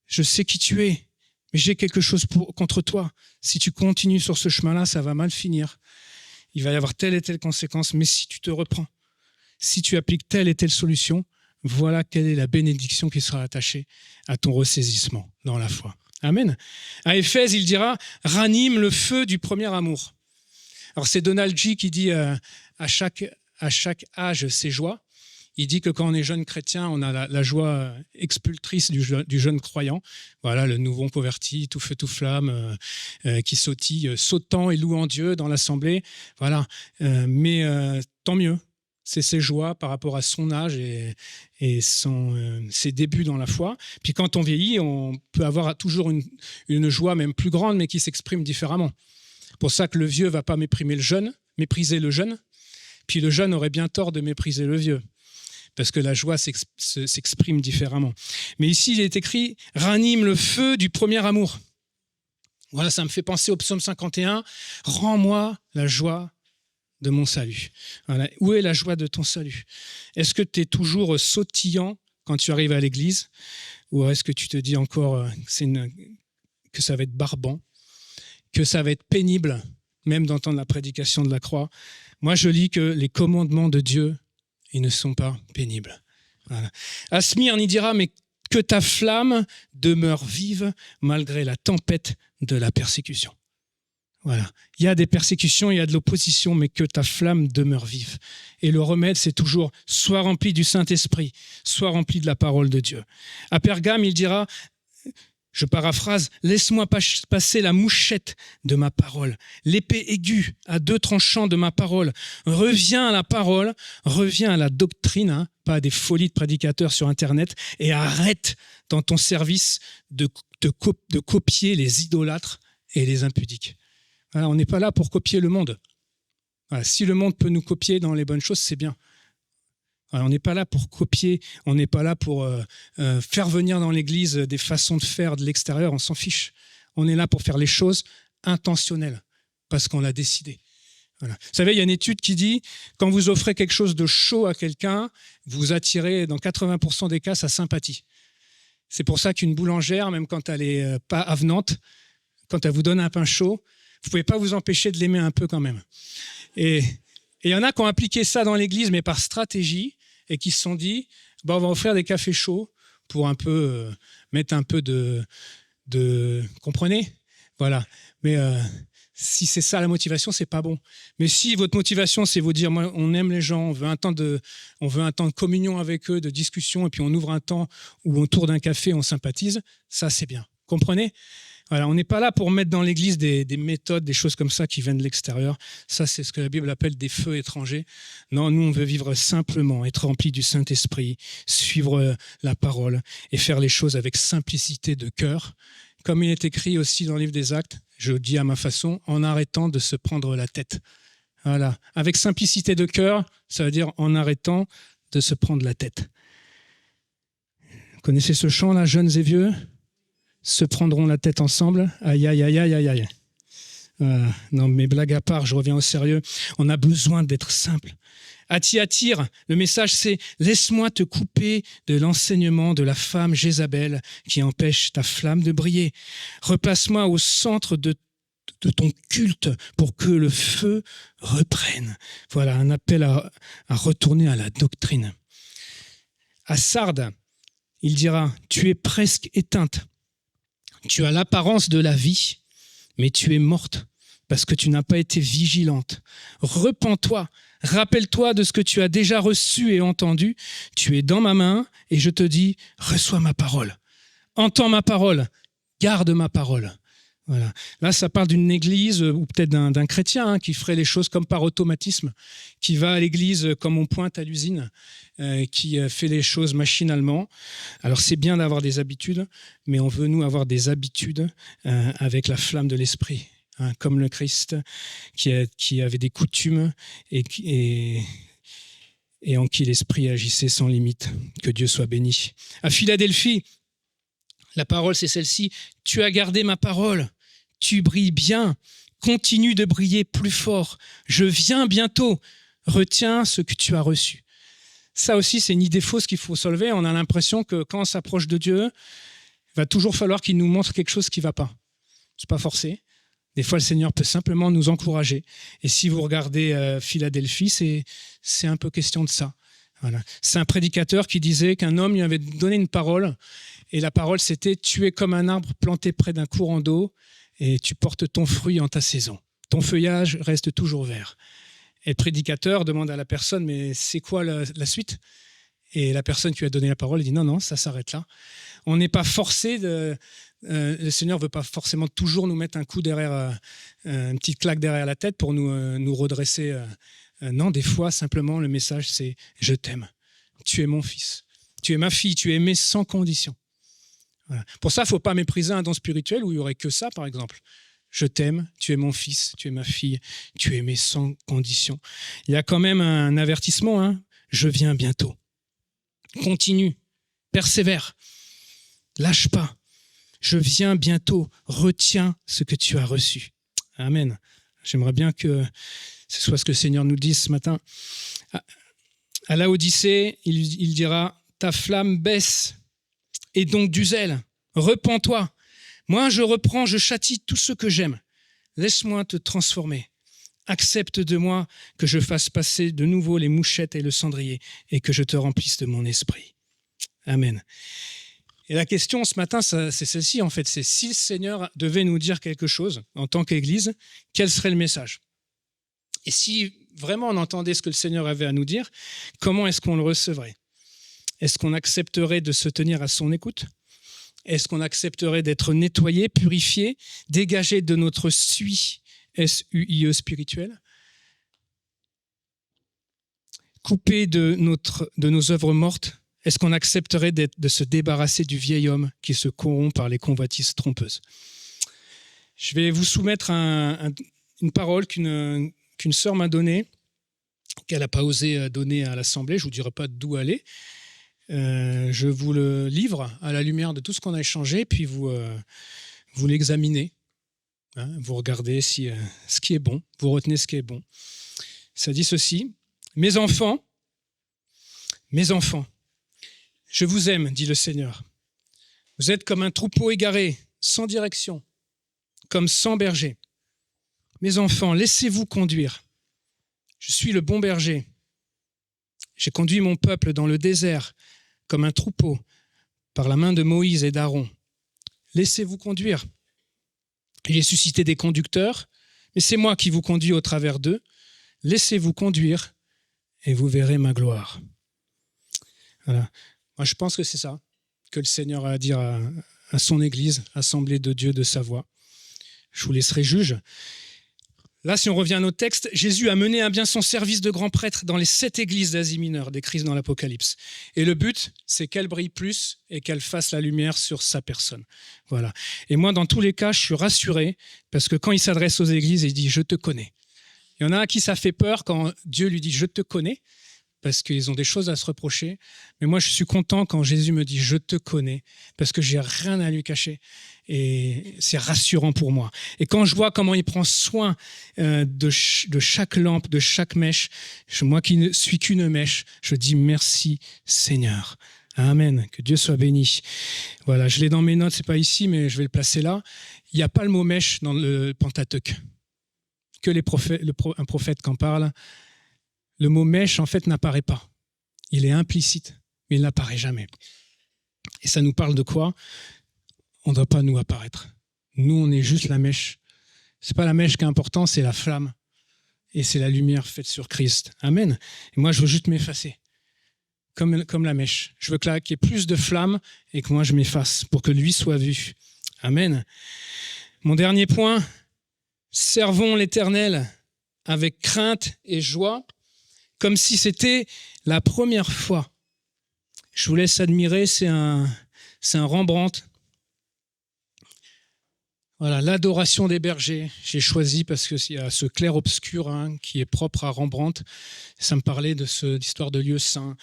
je sais qui tu es, mais j'ai quelque chose contre toi. Si tu continues sur ce chemin-là, ça va mal finir. Il va y avoir telle et telle conséquence, mais si tu te reprends, si tu appliques telle et telle solution, voilà quelle est la bénédiction qui sera attachée à ton ressaisissement dans la foi. » Amen. À Éphèse, il dira « Ranime le feu du premier amour ». Alors c'est Donald G. qui dit à chaque âge ses joies. Il dit que quand on est jeune chrétien, on a la joie expultrice du jeune croyant. Voilà, le nouveau converti, tout feu, tout flamme, qui sautille, sautant et louant Dieu dans l'assemblée. Voilà, mais tant mieux. C'est ses joies par rapport à son âge et ses débuts dans la foi. Puis quand on vieillit, on peut avoir toujours une joie même plus grande, mais qui s'exprime différemment. C'est pour ça que le vieux ne va pas mépriser le jeune, puis le jeune aurait bien tort de mépriser le vieux, parce que la joie s'exprime différemment. Mais ici, il est écrit « Ranime le feu du premier amour ». Voilà, ça me fait penser au psaume 51 « Rends-moi la joie de mon salut. » Voilà. Où est la joie de ton salut? Est-ce que tu es toujours sautillant quand tu arrives à l'église? Ou est-ce que tu te dis encore que ça va être barbant, que ça va être pénible, même d'entendre la prédication de la croix? Moi, je lis que les commandements de Dieu, ils ne sont pas pénibles. Voilà. À Smyrne, il dira « Mais que ta flamme demeure vive malgré la tempête de la persécution. » Voilà. Il y a des persécutions, il y a de l'opposition, mais que ta flamme demeure vive. Et le remède, c'est toujours « Sois rempli du Saint-Esprit, sois rempli de la parole de Dieu. » À Pergame, il dira, je paraphrase, « Laisse-moi passer la mouchette de ma parole, l'épée aiguë à 2 tranchants de ma parole. Reviens à la parole, reviens à la doctrine, pas à des folies de prédicateurs sur Internet, et arrête dans ton service de copier les idolâtres et les impudiques. » Voilà, on n'est pas là pour copier le monde. Voilà, si le monde peut nous copier dans les bonnes choses, c'est bien. Voilà, on n'est pas là pour copier, on n'est pas là pour faire venir dans l'Église des façons de faire de l'extérieur, on s'en fiche. On est là pour faire les choses intentionnelles, parce qu'on l'a décidé. Voilà. Vous savez, il y a une étude qui dit, quand vous offrez quelque chose de chaud à quelqu'un, vous attirez dans 80% des cas sa sympathie. C'est pour ça qu'une boulangère, même quand elle n'est pas avenante, quand elle vous donne un pain chaud, vous ne pouvez pas vous empêcher de l'aimer un peu quand même. Et il y en a qui ont appliqué ça dans l'église, mais par stratégie, et qui se sont dit, on va offrir des cafés chauds pour un peu mettre un peu de comprenez? Voilà. Mais si c'est ça la motivation, c'est pas bon. Mais si votre motivation, c'est vous dire, moi, on aime les gens, on veut un temps de communion avec eux, de discussion, et puis on ouvre un temps où autour d'un café, on sympathise, ça c'est bien. Comprenez? Voilà, on n'est pas là pour mettre dans l'église des méthodes, des choses comme ça qui viennent de l'extérieur. Ça, c'est ce que la Bible appelle des feux étrangers. Non, nous, on veut vivre simplement, être rempli du Saint-Esprit, suivre la parole et faire les choses avec simplicité de cœur. Comme il est écrit aussi dans le livre des Actes, je dis à ma façon, en arrêtant de se prendre la tête. Voilà, avec simplicité de cœur, ça veut dire en arrêtant de se prendre la tête. Vous connaissez ce chant-là, jeunes et vieux ? Se prendront la tête ensemble. Aïe, aïe, aïe, aïe, aïe, aïe. Non, mais blague à part, je reviens au sérieux. On a besoin d'être simple. Attire, le message c'est « Laisse-moi te couper de l'enseignement de la femme Jézabel qui empêche ta flamme de briller. Replace-moi au centre de ton culte pour que le feu reprenne. » Voilà, un appel à retourner à la doctrine. À Sardes, il dira « Tu es presque éteinte. Tu as l'apparence de la vie, mais tu es morte parce que tu n'as pas été vigilante. Repens-toi, rappelle-toi de ce que tu as déjà reçu et entendu. Tu es dans ma main et je te dis, reçois ma parole. Entends ma parole, garde ma parole. » Voilà. Là, ça parle d'une église ou peut-être d'un chrétien qui ferait les choses comme par automatisme, qui va à l'église comme on pointe à l'usine, qui fait les choses machinalement. Alors, c'est bien d'avoir des habitudes, mais on veut, nous, avoir des habitudes avec la flamme de l'esprit, comme le Christ qui avait des coutumes et en qui l'esprit agissait sans limite. Que Dieu soit béni. À Philadelphie, la parole, c'est celle-ci. « Tu as gardé ma parole. Tu brilles bien. Continue de briller plus fort. Je viens bientôt. Retiens ce que tu as reçu. » Ça aussi, c'est une idée fausse qu'il faut soulever. On a l'impression que quand on s'approche de Dieu, il va toujours falloir qu'il nous montre quelque chose qui ne va pas. Ce n'est pas forcé. Des fois, le Seigneur peut simplement nous encourager. Et si vous regardez Philadelphie, c'est un peu question de ça. Voilà. C'est un prédicateur qui disait qu'un homme lui avait donné une parole. Et la parole, c'était « Tu es comme un arbre planté près d'un courant d'eau et tu portes ton fruit en ta saison. Ton feuillage reste toujours vert. » Et le prédicateur demande à la personne « Mais c'est quoi la suite ?» Et la personne qui lui a donné la parole dit « Non, ça s'arrête là. » On n'est pas forcé le Seigneur ne veut pas forcément toujours nous mettre un coup derrière, une petite claque derrière la tête pour nous redresser. Non, des fois, simplement, le message, c'est « Je t'aime. Tu es mon fils. Tu es ma fille. Tu es aimé sans condition. » Voilà. Pour ça, il ne faut pas mépriser un don spirituel où il n'y aurait que ça, par exemple. Je t'aime, tu es mon fils, tu es ma fille, tu es aimé sans condition. Il y a quand même un avertissement, je viens bientôt. Continue, persévère, lâche pas. Je viens bientôt, retiens ce que tu as reçu. Amen. J'aimerais bien que ce soit ce que le Seigneur nous dise ce matin. À Laodicée, il dira, ta flamme baisse. Et donc du zèle, repens-toi. Moi, je reprends, je châtie tout ce que j'aime. Laisse-moi te transformer. Accepte de moi que je fasse passer de nouveau les mouchettes et le cendrier et que je te remplisse de mon esprit. Amen. Et la question ce matin, c'est celle-ci en fait. C'est si le Seigneur devait nous dire quelque chose en tant qu'Église, quel serait le message ? Et si vraiment on entendait ce que le Seigneur avait à nous dire, comment est-ce qu'on le recevrait ? Est-ce qu'on accepterait de se tenir à son écoute ? Est-ce qu'on accepterait d'être nettoyé, purifié, dégagé de notre suie, S-U-I-E spirituel, coupé de nos œuvres mortes? Est-ce qu'on accepterait de se débarrasser du vieil homme qui se corrompt par les convoitises trompeuses? Je vais vous soumettre une parole qu'une sœur m'a donnée, qu'elle n'a pas osé donner à l'Assemblée. Je ne vous dirai pas d'où elle est. Je vous le livre à la lumière de tout ce qu'on a échangé, puis vous l'examinez. Vous regardez ce qui est bon, vous retenez ce qui est bon. Ça dit ceci, mes enfants, je vous aime, dit le Seigneur. Vous êtes comme un troupeau égaré, sans direction, comme sans berger. Mes enfants, laissez-vous conduire. Je suis le bon berger. J'ai conduit mon peuple dans le désert comme un troupeau par la main de Moïse et d'Aaron. Laissez-vous conduire. J'ai suscité des conducteurs, mais c'est moi qui vous conduis au travers d'eux. Laissez-vous conduire et vous verrez ma gloire. Voilà. Moi, je pense que c'est ça que le Seigneur a à dire à son Église, assemblée de Dieu de sa voix. Je vous laisserai juge. Là, si on revient à notre texte, Jésus a mené à bien son service de grand prêtre dans les 7 églises d'Asie mineure décrites dans l'Apocalypse. Et le but, c'est qu'elle brille plus et qu'elle fasse la lumière sur sa personne. Voilà. Et moi, dans tous les cas, je suis rassuré parce que quand il s'adresse aux églises, il dit « Je te connais ». Il y en a à qui ça fait peur quand Dieu lui dit « Je te connais ». Parce qu'ils ont des choses à se reprocher. Mais moi, je suis content quand Jésus me dit « Je te connais » parce que j'ai rien à lui cacher. Et c'est rassurant pour moi. Et quand je vois comment il prend soin de chaque lampe, de chaque mèche, moi qui ne suis qu'une mèche, je dis merci Seigneur. Amen. Que Dieu soit béni. Voilà, je l'ai dans mes notes, c'est pas ici, mais je vais le placer là. Il n'y a pas le mot mèche dans le Pentateuque. Que un prophète qu'en parle. Le mot mèche, en fait, n'apparaît pas. Il est implicite, mais il n'apparaît jamais. Et ça nous parle de quoi ? On ne doit pas nous apparaître. Nous, on est juste la mèche. Ce n'est pas la mèche qui est importante, c'est la flamme. Et c'est la lumière faite sur Christ. Amen. Et moi, je veux juste m'effacer, comme la mèche. Je veux qu'il y ait plus de flamme et que moi, je m'efface pour que lui soit vu. Amen. Mon dernier point, servons l'Éternel avec crainte et joie, comme si c'était la première fois. Je vous laisse admirer, c'est un Rembrandt. Voilà, l'adoration des bergers. J'ai choisi parce qu'il y a ce clair-obscur qui est propre à Rembrandt. Ça me parlait de l'histoire de lieux saints.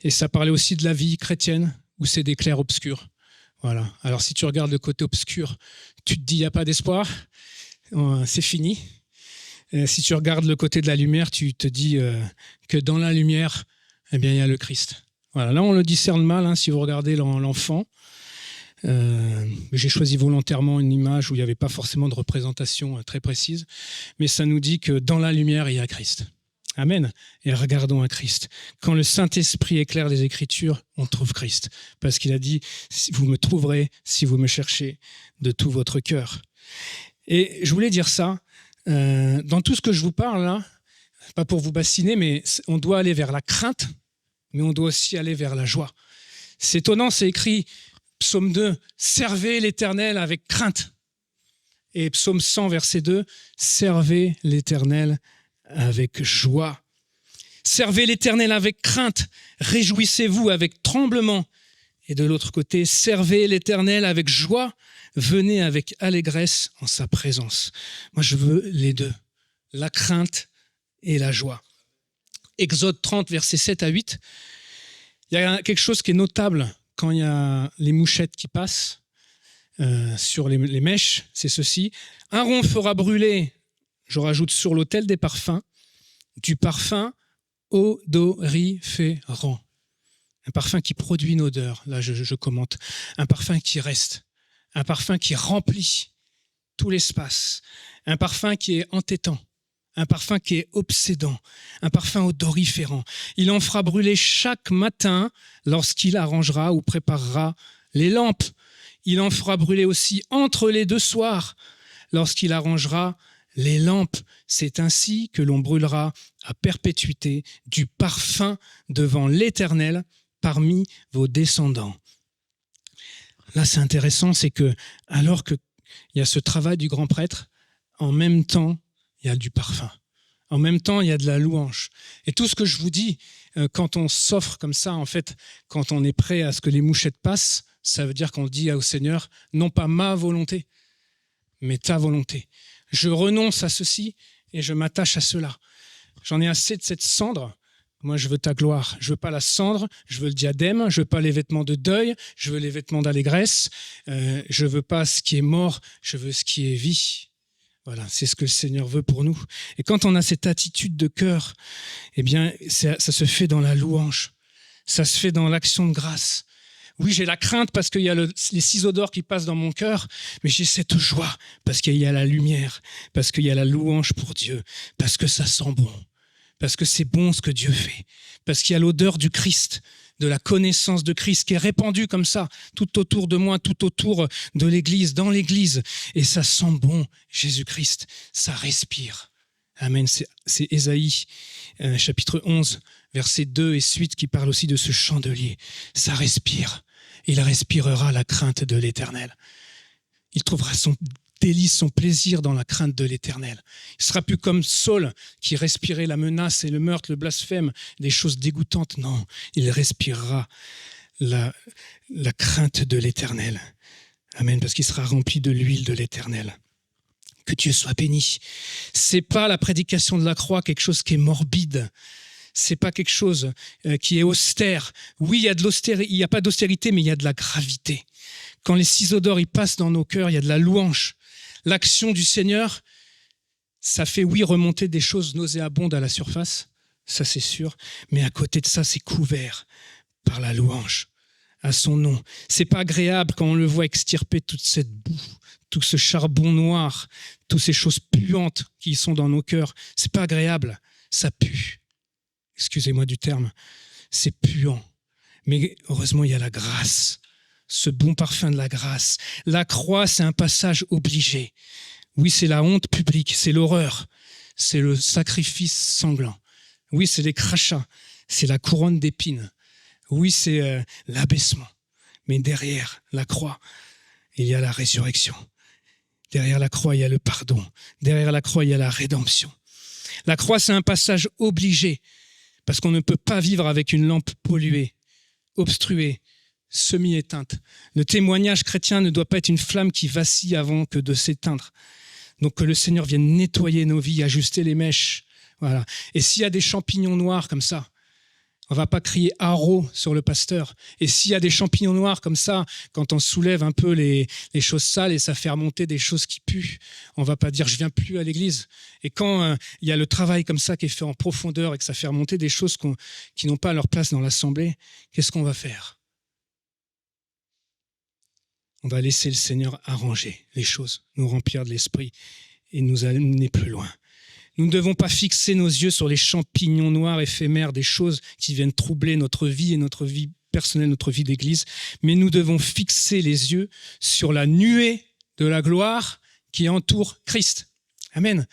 Et ça parlait aussi de la vie chrétienne, où c'est des clairs-obscurs. Voilà. Alors si tu regardes le côté obscur, tu te dis il n'y a pas d'espoir, c'est fini. Si tu regardes le côté de la lumière, tu te dis que dans la lumière, eh bien, il y a le Christ. Voilà, là, on le discerne mal si vous regardez l'enfant. J'ai choisi volontairement une image où il n'y avait pas forcément de représentation très précise, mais ça nous dit que dans la lumière, il y a Christ. Amen. Et regardons un Christ. Quand le Saint-Esprit éclaire les Écritures, on trouve Christ. Parce qu'il a dit, vous me trouverez si vous me cherchez de tout votre cœur. Et je voulais dire ça. Dans tout ce que je vous parle là, pas pour vous bassiner, mais on doit aller vers la crainte, mais on doit aussi aller vers la joie. C'est étonnant, c'est écrit, psaume 2, « Servez l'Éternel avec crainte ». Et psaume 100, verset 2, « Servez l'Éternel avec joie ». Servez l'Éternel avec crainte, réjouissez-vous avec tremblement. Et de l'autre côté, servez l'Éternel avec joie, venez avec allégresse en sa présence. Moi, je veux les deux, la crainte et la joie. Exode 30, versets 7 à 8. Il y a quelque chose qui est notable quand il y a les mouchettes qui passent sur les mèches, c'est ceci. Aaron fera brûler, je rajoute sur l'autel des parfums, du parfum odoriférant. Un parfum qui produit une odeur, là je commente. Un parfum qui reste. Un parfum qui remplit tout l'espace. Un parfum qui est entêtant. Un parfum qui est obsédant. Un parfum odoriférant. Il en fera brûler chaque matin lorsqu'il arrangera ou préparera les lampes. Il en fera brûler aussi entre les deux soirs lorsqu'il arrangera les lampes. C'est ainsi que l'on brûlera à perpétuité du parfum devant l'Éternel parmi vos descendants. Là, c'est intéressant, c'est que alors qu'il y a ce travail du grand prêtre, en même temps, il y a du parfum. En même temps, il y a de la louange. Et tout ce que je vous dis, quand on s'offre comme ça, en fait, quand on est prêt à ce que les mouchettes passent, ça veut dire qu'on dit au Seigneur, non pas ma volonté, mais ta volonté. Je renonce à ceci et je m'attache à cela. J'en ai assez de cette cendre. Moi, je veux ta gloire. Je veux pas la cendre, je veux le diadème, je veux pas les vêtements de deuil, je veux les vêtements d'allégresse. Je veux pas ce qui est mort, je veux ce qui est vie. Voilà, c'est ce que le Seigneur veut pour nous. Et quand on a cette attitude de cœur, eh bien, ça se fait dans la louange. Ça se fait dans l'action de grâce. Oui, j'ai la crainte parce qu'il y a les ciseaux d'or qui passent dans mon cœur, mais j'ai cette joie parce qu'il y a la lumière, parce qu'il y a la louange pour Dieu, parce que ça sent bon. parce que c'est bon ce que Dieu fait, parce qu'il y a l'odeur du Christ, de la connaissance de Christ qui est répandue comme ça, tout autour de moi, tout autour de l'Église, dans l'Église. Et ça sent bon, Jésus-Christ, ça respire. Amen. C'est Ésaïe, chapitre 11, versets 2 et suite, qui parle aussi de ce chandelier. Ça respire. Il respirera la crainte de l'Éternel. Il trouvera son délice, son plaisir dans la crainte de l'Éternel. Il ne sera plus comme Saul qui respirait la menace et le meurtre, le blasphème, des choses dégoûtantes. Non, il respirera la crainte de l'Éternel. Amen, parce qu'il sera rempli de l'huile de l'Éternel. Que Dieu soit béni. C'est pas la prédication de la croix quelque chose qui est morbide. C'est pas quelque chose qui est austère. Oui, il y a pas d'austérité, mais il y a de la gravité. Quand les ciseaux d'or ils passent dans nos cœurs, il y a de la louange. L'action du Seigneur, ça fait, oui, remonter des choses nauséabondes à la surface, ça c'est sûr, mais à côté de ça, c'est couvert par la louange à son nom. C'est pas agréable quand on le voit extirper toute cette boue, tout ce charbon noir, toutes ces choses puantes qui sont dans nos cœurs. C'est pas agréable, ça pue. Excusez-moi du terme, c'est puant. Mais heureusement, il y a la grâce. Ce bon parfum de la grâce. La croix, c'est un passage obligé. Oui, c'est la honte publique, c'est l'horreur, c'est le sacrifice sanglant. Oui, c'est les crachats, c'est la couronne d'épines. Oui, c'est l'abaissement. Mais derrière la croix, il y a la résurrection. Derrière la croix, il y a le pardon. Derrière la croix, il y a la rédemption. La croix, c'est un passage obligé, parce qu'on ne peut pas vivre avec une lampe polluée, obstruée, semi-éteinte. Le témoignage chrétien ne doit pas être une flamme qui vacille avant que de s'éteindre. Donc que le Seigneur vienne nettoyer nos vies, ajuster les mèches. Voilà. Et s'il y a des champignons noirs comme ça, on ne va pas crier « haro » sur le pasteur. Et s'il y a des champignons noirs comme ça, quand on soulève un peu les choses sales et ça fait remonter des choses qui puent, on ne va pas dire « je ne viens plus à l'église ». Et quand il y a le travail comme ça qui est fait en profondeur et que ça fait remonter des choses qui n'ont pas leur place dans l'assemblée, qu'est-ce qu'on va faire ? On va laisser le Seigneur arranger les choses, nous remplir de l'esprit et nous amener plus loin. Nous ne devons pas fixer nos yeux sur les champignons noirs éphémères des choses qui viennent troubler notre vie et notre vie personnelle, notre vie d'église, mais nous devons fixer les yeux sur la nuée de la gloire qui entoure Christ. Amen.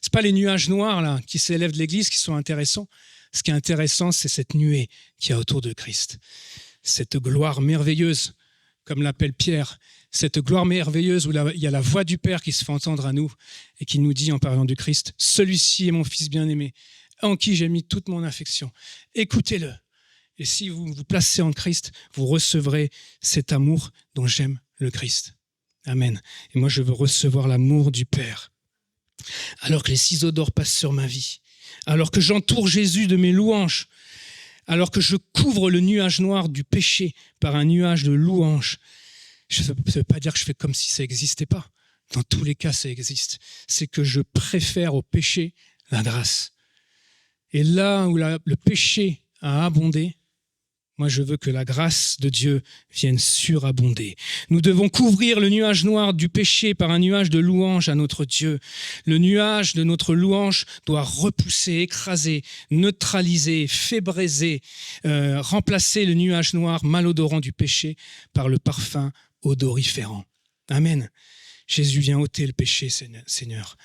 Ce pas les nuages noirs là qui s'élèvent de l'église qui sont intéressants. Ce qui est intéressant, c'est cette nuée qui est autour de Christ. Cette gloire merveilleuse, comme l'appelle Pierre, cette gloire merveilleuse où il y a la voix du Père qui se fait entendre à nous et qui nous dit en parlant du Christ, « Celui-ci est mon Fils bien-aimé, en qui j'ai mis toute mon affection. Écoutez-le. » Et si vous vous placez en Christ, vous recevrez cet amour dont j'aime le Christ. Amen. Et moi, je veux recevoir l'amour du Père. Alors que les ciseaux d'or passent sur ma vie, alors que j'entoure Jésus de mes louanges, alors que je couvre le nuage noir du péché par un nuage de louanges, ça ne veut pas dire que je fais comme si ça n'existait pas. Dans tous les cas, ça existe. C'est que je préfère au péché la grâce. Et là où le péché a abondé, moi je veux que la grâce de Dieu vienne surabonder. Nous devons couvrir le nuage noir du péché par un nuage de louange à notre Dieu. Le nuage de notre louange doit repousser, écraser, neutraliser, fébriser, remplacer le nuage noir malodorant du péché par le parfum odoriférant. Amen. Jésus, viens ôter le péché, Seigneur.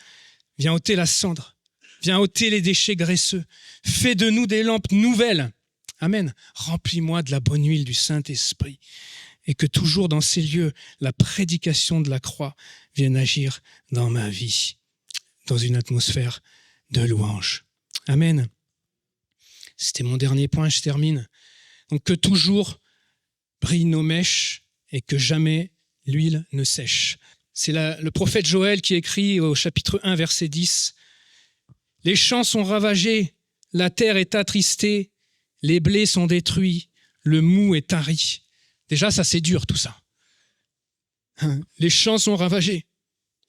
Viens ôter la cendre. Viens ôter les déchets graisseux. Fais de nous des lampes nouvelles. Amen. Remplis-moi de la bonne huile du Saint-Esprit. Et que toujours dans ces lieux, la prédication de la croix vienne agir dans ma vie, dans une atmosphère de louange. Amen. C'était mon dernier point, je termine. Donc que toujours brillent nos mèches et que jamais l'huile ne sèche. C'est le prophète Joël qui écrit au chapitre 1, verset 10. « Les champs sont ravagés, la terre est attristée, les blés sont détruits, le mou est tari. » Déjà, ça c'est dur tout ça. Les champs sont ravagés,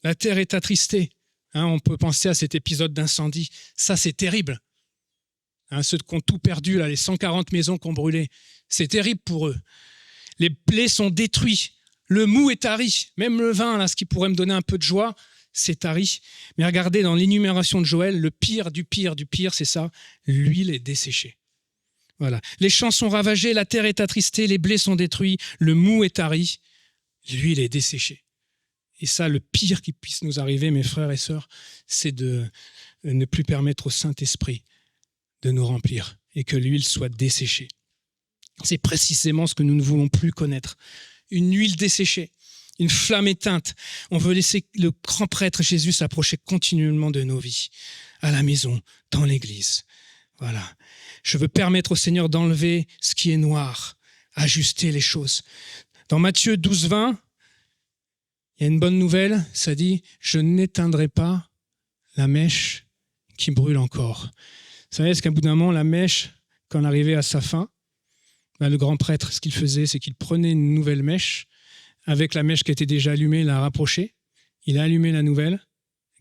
la terre est attristée. On peut penser à cet épisode d'incendie. Ça c'est terrible. Ceux qui ont tout perdu, là, les 140 maisons qui ont brûlé, c'est terrible pour eux. Les blés sont détruits, le mou est tari. Même le vin, là, ce qui pourrait me donner un peu de joie, c'est tari. Mais regardez, dans l'énumération de Joël, le pire du pire du pire, c'est ça, l'huile est desséchée. Voilà. Les champs sont ravagés, la terre est attristée, les blés sont détruits, le mou est tari, l'huile est desséchée. Et ça, le pire qui puisse nous arriver, mes frères et sœurs, c'est de ne plus permettre au Saint-Esprit de nous remplir et que l'huile soit desséchée. C'est précisément ce que nous ne voulons plus connaître. Une huile desséchée, une flamme éteinte. On veut laisser le grand prêtre Jésus s'approcher continuellement de nos vies, à la maison, dans l'église. Voilà. Je veux permettre au Seigneur d'enlever ce qui est noir, ajuster les choses. Dans Matthieu 12, 20, il y a une bonne nouvelle, ça dit « Je n'éteindrai pas la mèche qui brûle encore ». Vous savez, est-ce qu'à bout d'un moment, la mèche, quand on arrivait à sa fin, le grand prêtre, ce qu'il faisait, c'est qu'il prenait une nouvelle mèche, avec la mèche qui était déjà allumée, il la rapprochait, il a allumé la nouvelle,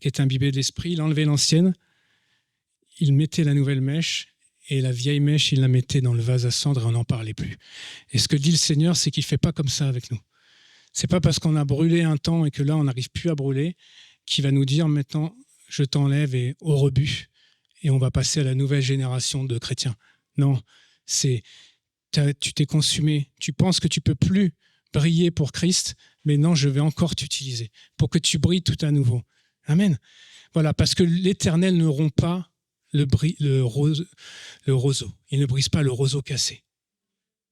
qui est imbibée de l'esprit, il enlevait l'ancienne, il mettait la nouvelle mèche, et la vieille mèche, il la mettait dans le vase à cendre et on n'en parlait plus. Et ce que dit le Seigneur, c'est qu'il ne fait pas comme ça avec nous. C'est pas parce qu'on a brûlé un temps et que là, on n'arrive plus à brûler, qu'il va nous dire maintenant, je t'enlève et au rebut, et on va passer à la nouvelle génération de chrétiens. Non, c'est tu t'es consumé, tu penses que tu ne peux plus briller pour Christ, mais non, je vais encore t'utiliser pour que tu brilles tout à nouveau. Amen. Voilà, parce que l'Éternel ne rompt pas le roseau. Il ne brise pas le roseau cassé.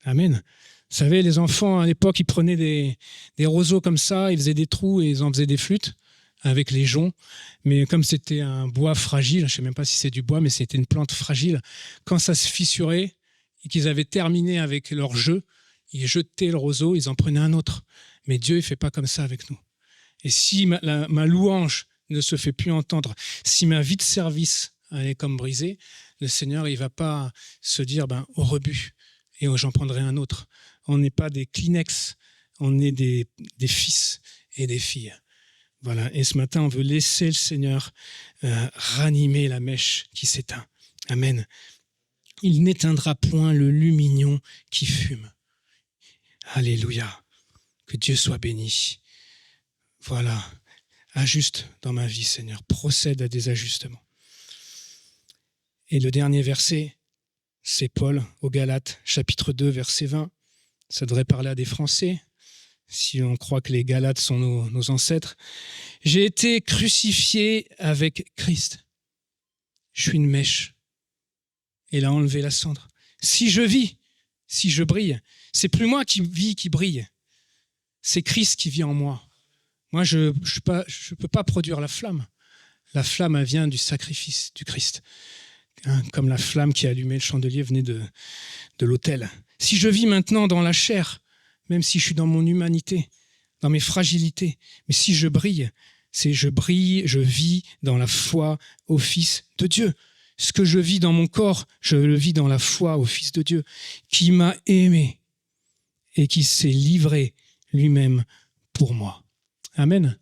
Amen. Vous savez, les enfants, à l'époque, ils prenaient des roseaux comme ça, ils faisaient des trous et ils en faisaient des flûtes avec les joncs. Mais comme c'était un bois fragile, je ne sais même pas si c'est du bois, mais c'était une plante fragile, quand ça se fissurait et qu'ils avaient terminé avec leur jeu, ils jetaient le roseau, ils en prenaient un autre. Mais Dieu ne fait pas comme ça avec nous. Et si ma louange ne se fait plus entendre, si ma vie de service elle est comme brisée, le Seigneur il ne va pas se dire au rebut et j'en prendrai un autre. On n'est pas des Kleenex, on est des fils et des filles. Voilà. Et ce matin, on veut laisser le Seigneur ranimer la mèche qui s'éteint. Amen. Il n'éteindra point le lumignon qui fume. Alléluia. Que Dieu soit béni. Voilà. Ajuste dans ma vie, Seigneur. Procède à des ajustements. Et le dernier verset, c'est Paul aux Galates, chapitre 2, verset 20. Ça devrait parler à des Français, si on croit que les Galates sont nos ancêtres. « J'ai été crucifié avec Christ. Je suis une mèche. » Et il a enlevé la cendre. Si je vis, si je brille, c'est plus moi qui vis, qui brille. C'est Christ qui vit en moi. Moi, je peux pas produire la flamme. La flamme, elle vient du sacrifice du Christ. Comme la flamme qui allumait le chandelier venait de l'autel. Si je vis maintenant dans la chair, même si je suis dans mon humanité, dans mes fragilités, mais si je brille, je vis dans la foi au Fils de Dieu. Ce que je vis dans mon corps, je le vis dans la foi au Fils de Dieu, qui m'a aimé et qui s'est livré lui-même pour moi. Amen.